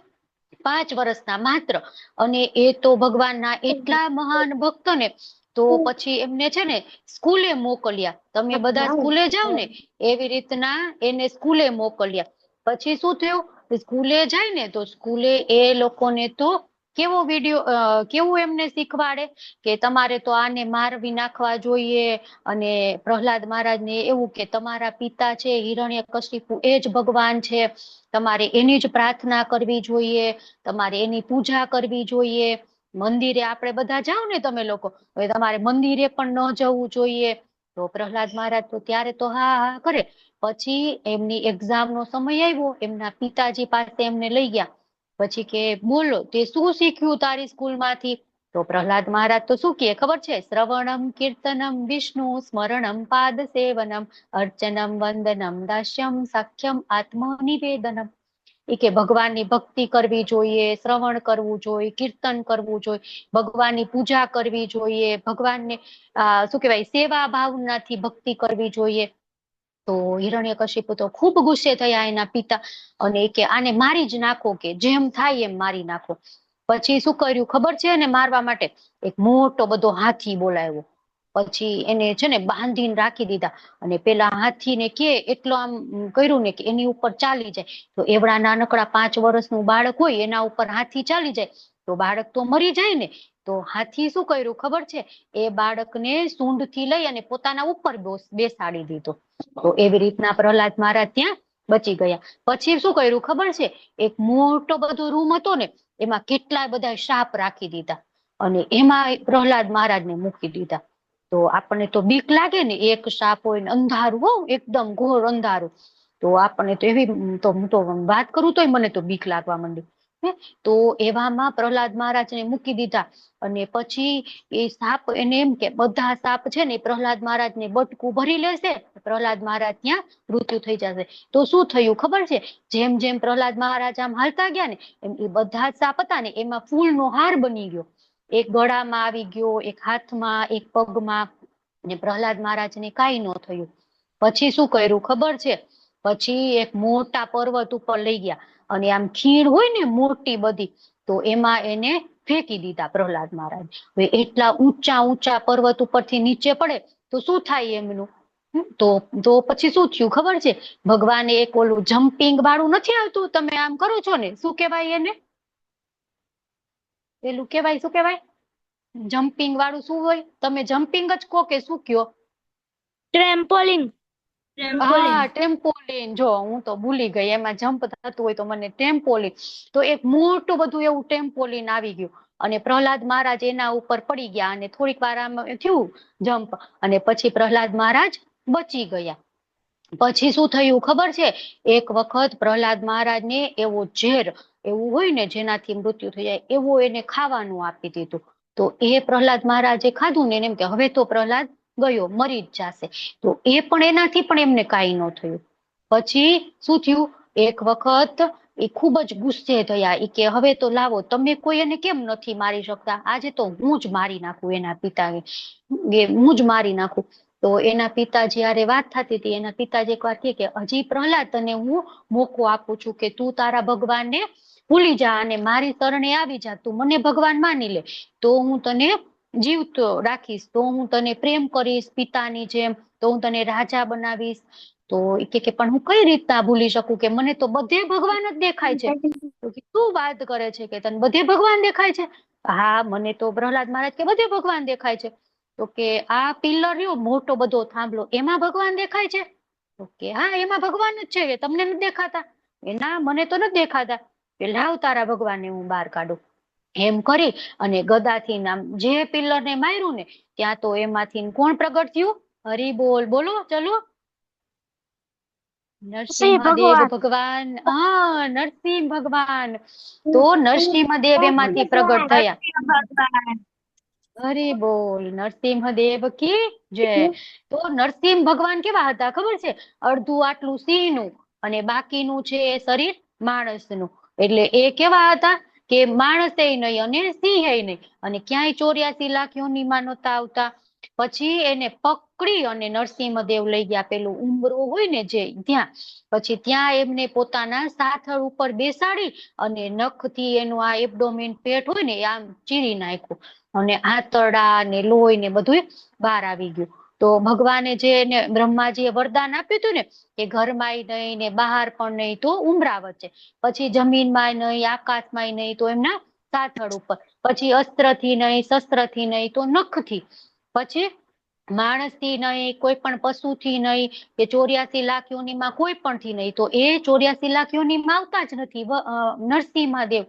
5 વર્ષના માત્ર. અને એ તો ભગવાનના એટલા મહાન ભક્ત ને, તો પછી એમને છે ને સ્કૂલે મોકલ્યા. તમે બધા સ્કૂલે જાવ ને એવી રીતના એને સ્કૂલે મોકલ્યા. પછી શું થયું? સ્કૂલે જાય ને તો સ્કૂલે એ લોકોને તો કેવો વિડીયો, કેવું એમને શીખવાડે કે તમારે તો આને મારવી નાખવા જોઈએ. અને પ્રહલાદ મહારાજને એવું કે તમારા પિતા છે હિરણ્યકશિપુ, એ જ ભગવાન છે, તમારે એની જ પ્રાર્થના કરવી જોઈએ, તમારે એની પૂજા કરવી જોઈએ. મંદિરે આપણે બધા જાવ ને, તમે લોકો હવે તમારે મંદિરે પણ ન જવું જોઈએ. તો પ્રહલાદ મહારાજ તો ત્યારે તો હા હા કરે. પછી એમની એક્ઝામ નો સમય આવ્યો, એમના પિતાજી પાસે એમને લઈ ગયા. પછી કે બોલો તે શું શીખ્યું તારી સ્કૂલ માંથી? તો પ્રહલાદ મહારાજ તો શું કહે ખબર છે? શ્રવણમ કીર્તનમ વિષ્ણુ સ્મરણમ પાદ સેવનમ અર્ચનમ વંદનમ દાસ્યમ સાખ્યમ આત્મનિવેદનમ. એ કે ભગવાનની ભક્તિ કરવી જોઈએ, શ્રવણ કરવું જોઈએ, કીર્તન કરવું જોઈએ, ભગવાનની પૂજા કરવી જોઈએ, ભગવાનને શું કહેવાય સેવા ભાવનાથી ભક્તિ કરવી જોઈએ. તો હિરણ્યકશિપુ તો ખૂબ ગુસ્સે થયા એના પિતા, અને કે આને મારી જ નાખો, કે જેમ થાય એમ મારી નાખો. પછી શું કર્યું ખબર છે? એને મારવા માટે એક મોટો બધો હાથી બોલાવ્યો. પછી એને છે ને બાંધીને રાખી દીધા. અને પેલા હાથીને કે એટલો આમ કર્યું ને કે એની ઉપર ચાલી જાય. તો એવડા નાનકડા 5 વર્ષનું બાળક હોય એના ઉપર હાથી ચાલી જાય તો બાળક તો મરી જાય ને. તો હાથી શું કર્યું ખબર છે, એ બાળકને સૂંઢથી લઈ અને પોતાના ઉપર બેસાડી દીધો. તો એવી રીતના પ્રહલાદ મહારાજ ત્યાં બચી ગયા. પછી શું કર્યું ખબર છે, એક મોટો બધો રૂમ હતો ને, એમાં કેટલા બધા સાપ રાખી દીધા અને એમાં પ્રહલાદ મહારાજને મૂકી દીધા. તો આપણને તો બીક લાગે ને, એક સાપ હોય ને અંધારું, હો એકદમ ઘોર અંધારું. તો આપણને તો એવી તો વાત કરું તોય મને તો બીક લાગવા માંડી. તો એવામાં પ્રહલાદ મહારાજને મૂકી દીધા અને પછી એ સાપ એને એમ કે બધા સાપ છે ને પ્રહલાદ મહારાજને બટકું ભરી લેશે, પ્રહલાદ મહારાજ ત્યાં મૃત્યુ થઈ જશે. તો શું થયું ખબર છે, જેમ જેમ પ્રહલાદ મહારાજ આમ હાલતા ગયા ને, એમ એ બધા જ સાપ હતા ને એમાં ફૂલનો હાર બની ગયો. એક ગળામાં આવી ગયો, એક હાથમાં, એક પગમાં, અને પ્રહલાદ મહારાજને કાંઈ ન થયું. પછી શું કર્યું ખબર છે, પછી એક મોટા પર્વત ઉપર લઈ ગયા અને આમ ખીણ હોય ને મોટી બધી, તો એમાં એને ફેંકી દીધા પ્રહલાદ મહારાજ. હવે એટલા ઊંચા ઊંચા પર્વત ઉપરથી નીચે પડે તો શું થાય એમનું? તો પછી શું થયું ખબર છે, ભગવાને એક ઓલું જમ્પિંગ વાળું નથી આવતું, તમે આમ કરો છો ને, શું કહેવાય એને? પેલું કહેવાય, શું કહેવાય? જમ્પિંગ વાળું શું હોય? તમે જમ્પિંગ જ કહો કે શું કયો? ટ્રેમ્પોલિન. હા, ટેમ્પોલિન. જો હું તો ભૂલી ગઈ, એમાં જમ્પ થતું હોય તો મને ટેમ્પોલિન. તો એક મોટું બધું એવું ટેમ્પોલિન આવી ગયું અને પ્રહલાદ મહારાજ એના ઉપર પડી ગયા અને થોડીક વાર આમ થયું જમ્પ, અને પછી પ્રહલાદ મહારાજ બચી ગયા. પછી શું થયું ખબર છે, એક વખત પ્રહલાદ મહારાજને એવો ઝેર એવું હોય ને જેનાથી મૃત્યુ થઈ જાય, એવું એને ખાવાનું આપી દીધું. તો એ પ્રહલાદ મહારાજે ખાધું ને, એમ કે હવે તો પ્રહલાદ ગયો, મરી જ જશે. તો એ પણ એનાથી પણ એમને કાંઈ ન થયું. પછી શું થયું, એક વખત એ ખૂબ જ ગુસ્સે થયા. એ કે હવે તો લાવો, તમે કોઈ એને કેમ નથી મારી શકતા? આજે તો હું જ મારી નાખું એના પિતાને, હું જ મારી નાખું. તો એના પિતાજી હારે વાત થતી હતી. એના પિતાજી એક વાર કહે કે હજી પ્રહલાદ, તને હું મોકો આપું છું કે તું તારા ભગવાનને ભૂલી જા અને મારી શરણે આવી જા, તું મને ભગવાન માની લે, તો હું તને જીવતો રાખીશ, તો હું તને પ્રેમ કરીશ પિતાની જેમ, તો હું તને રાજા બનાવીશ. તો એ કે પણ હું કઈ રીતના ભૂલી શકું, કે મને તો બધે ભગવાન જ દેખાય છે. તો શું વાત કરે છે કે તને બધે ભગવાન દેખાય છે? હા, મને તો પ્રહલાદ મહારાજ કે બધે ભગવાન દેખાય છે. તો કે આ પિલ્લર રહ્યો મોટો બધો થાંભલો, એમાં ભગવાન દેખાય છે? તો કે હા, એમાં ભગવાન જ છે, તમને નથી દેખાતા? એ ના, મને તો નથી દેખાતા. કે લાવ, તારા ભગવાનને હું બહાર કાઢું. એમ કરી અને ગદાથી નામ જે પિલ્લર ને માર્યું ને, ત્યાં તો એમાંથી કોણ પ્રગટ થયું? હરી બોલ, બોલો ચલો. નરસિંહદેવ ભગવાન. હા, નરસિંહ ભગવાન. તો નરસિંહદેવ એમાંથી પ્રગટ થયા. હરી બોલ, નરસિંહદેવ કી જય. તો નરસિંહ ભગવાન કેવા હતા ખબર છે? અડધું આટલું સિંહનું અને બાકીનું છે એ શરીર માણસનું. એટલે એ કેવા હતા કે માણસે નહીં અને સિંહે નહીં, અને ક્યાંય 84 લાખ યોનીમાં નહોતા આવતા. પછી એને પકડી અને નરસિંહદેવ લઈ ગયા પેલું ઉંબરો હોય ને જે, ત્યાં. પછી ત્યાં એમને પોતાના સાથળ ઉપર બેસાડી અને નખથી એનું આ એબડોમેન પેટ હોય ને આમ ચીરી નાખ્યું, અને આંતરડા ને લોહી ને બધું બહાર આવી ગયું. તો ભગવાને જે એને બ્રહ્માજીએ વરદાન આપ્યું હતું ને, કે ઘરમાંય નહીં ને બહાર પણ નહીં, તો ઉંબરા વચ્ચે, પછી જમીનમાં નહીં, આકાશમાંય નહીં, તો એમના સાથળ ઉપર, પછી અસ્ત્રથી નહીં, શસ્ત્રથી નહીં, તો નખથી, પછી માણસથી નહીં, કોઈ પણ પશુથી નહીં, કે 84 લાખ યોનીમાં કોઈ પણ થી નહીં, તો એ 84 લાખ યોનીમાં આવતા જ નથી નરસિંહદેવ.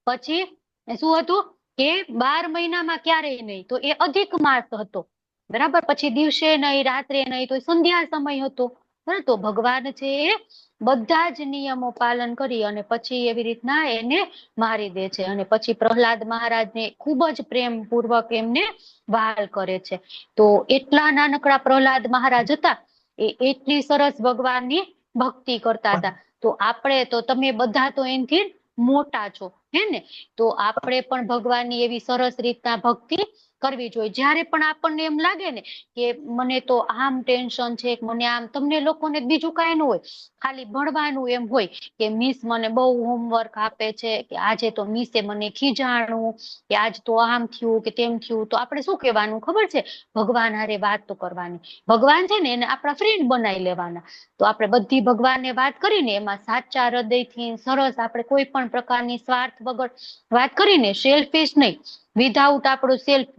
પછી શું હતું કે 12 મહિનામાં ક્યારેય નહીં, તો એ અધિક માસ હતો, બરાબર. પછી દિવસે નહીં, રાત્રે નહીં, તો સંધ્યા સમય હતો, બરાબર. તો ભગવાન છે એ બધા જ નિયમો પાલન કરી અને પછી એવી રીતના એને મારી દે છે. અને પછી પ્રહલાદ મહારાજને ખૂબ જ પ્રેમ પૂર્વક એમને વહાલ કરે છે. તો એટલા નાનકડા પ્રહલાદ મહારાજ હતા, એ એટલી સરસ ભગવાનની ભક્તિ કરતા હતા. તો આપણે તો, તમે બધા તો એનથી મોટા છો, હે ને? તો આપણે પણ ભગવાનની એવી સરસ રીતના ભક્તિ કરવી જોઈએ. જ્યારે પણ આપણને એમ લાગે ને કે મને તો આમ ટેન્શન છે, મને આમ, તમને લોકોને બીજું કાંઈ ન હોય, ખાલી ભણવાનું એમ હોય કે મિસ મને બહુ હોમવર્ક આપે છે, કે આજે તો મિસે મને ખીજાણું, કે આજ તો આમ થયું કે તેમ થયું, તો આપણે શું કહેવાનું ખબર છે? ભગવાન હારે વાત તો કરવાની. ભગવાન છે ને એને આપણા ફ્રેન્ડ બનાવી લેવાના. તો આપણે બધી ભગવાનને વાત કરીને એમાં સાચા હૃદયથી સરસ આપણે કોઈ પણ પ્રકારની સ્વાર્થ વગર વાત કરીને, સેલ્ફિશ નહીં, વિધાઉટ આપણું સેલ્ફ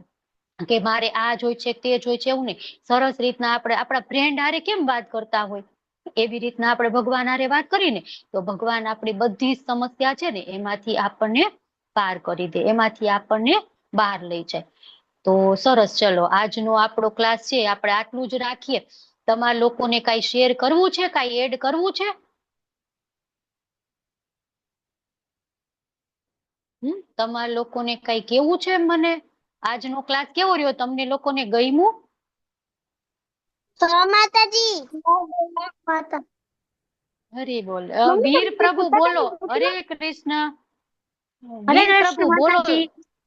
કે મારે આ જોઈ છે તે જોઈ છે એવું નહીં. સરસ રીતના આપણે આપણા ફ્રેન્ડ હારે કેમ વાત કરતા હોય એવી રીતના આપણે ભગવાન હારે વાત કરીને તો ભગવાન આપણી બધી સમસ્યા છે ને એમાંથી આપણને પાર કરી દે, એમાંથી આપણને બહાર લઈ જાય. તો સરસ, ચલો આજનો આપણો ક્લાસ છે આપણે આટલું જ રાખીએ. તમારા લોકોને કઈ શેર કરવું છે, કઈ એડ કરવું છે? તમારા લોકોને કઈ કેવું છે મને? આજનો ક્લાસ કેવો રહ્યો? તમને લોકોને ગમ્યું? માતાજી હરે બોલ. વીર પ્રભુ બોલો. હરે કૃષ્ણ. હરે વીર કૃષ્ણ પ્રભુ બોલો. માતાજી.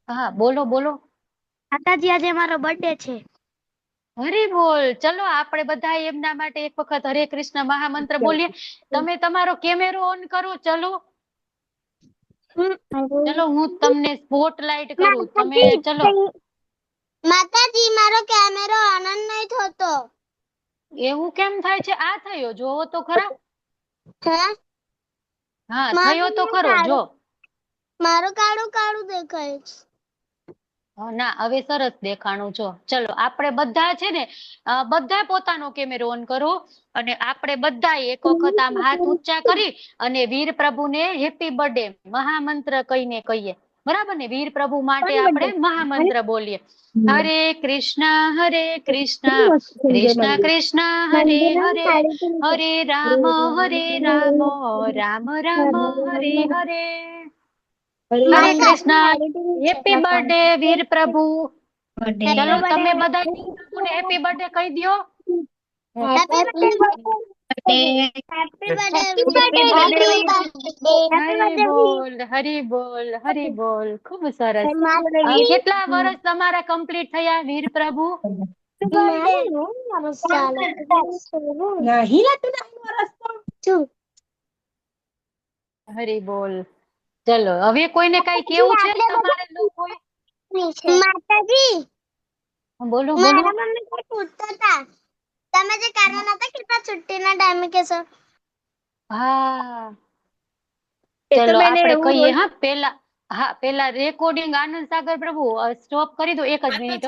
હા, બોલો બોલો. માતાજી આજે મારો બર્થડે છે. હરે બોલ. ચલો આપણે બધા એમના માટે એક વખત હરે કૃષ્ણ મહામંત્ર બોલીએ. તમે તમારો કેમેરો ઓન કરો. ચલો ચલો હું તમને સ્પોટલાઇટ કરું. તમે ચલો. માતાજી મારો કેમેરો ઓન નહીં થતો. એવું કેમ થાય છે? આ થયો જોવો તો ખરા. હે? હા, થયો તો ખરો જો. મારું કાળું કાળું દેખાય છે. ના, હવે સરસ દેખાણું જો. ચલો આપણે બધા છે ને બધા પોતાનો કેમેરો ઓન કરો અને આપણે બધા એક વખત આમ હાથ ઊંચા કરી અને વીર પ્રભુને હેપી બર્થડે મહામંત્ર કહીને કહીએ. બરાબર ને? વીર પ્રભુ માટે આપણે મહામંત્ર બોલીએ. હરે કૃષ્ણ કૃષ્ણ કૃષ્ણ હરે હરે, હરે રામ રામ રામ હરે હરે. હરે કૃષ્ણ. હેપી બર્થડે વીર પ્રભુ. ચલો તમે બધા વીર પ્રભુને હેપી બર્થડે કહી દો. હરી બોલ હરી બોલ. ખૂબ સરસ. કેટલા વર્ષ તમારા કમ્પ્લીટ થયા વીર પ્રભુ? હરી બોલ. ચલો હવે કોઈને કઈ કેવું છે તમારે લોકોએ? માતાજી બોલો બોલો. મારા મમ્મી કઈ પૂછતા હતા. તમે જે કારણ હતા કેટલા છુટ્ટીના ટાઈમે કેશો? હા, એ તો ચલો મેને આપણે એવું કહીએ. હા, પેલા રેકોર્ડિંગ આનંદ સાગર પ્રભુ સ્ટોપ કરી દો. એક જ મિનિટ.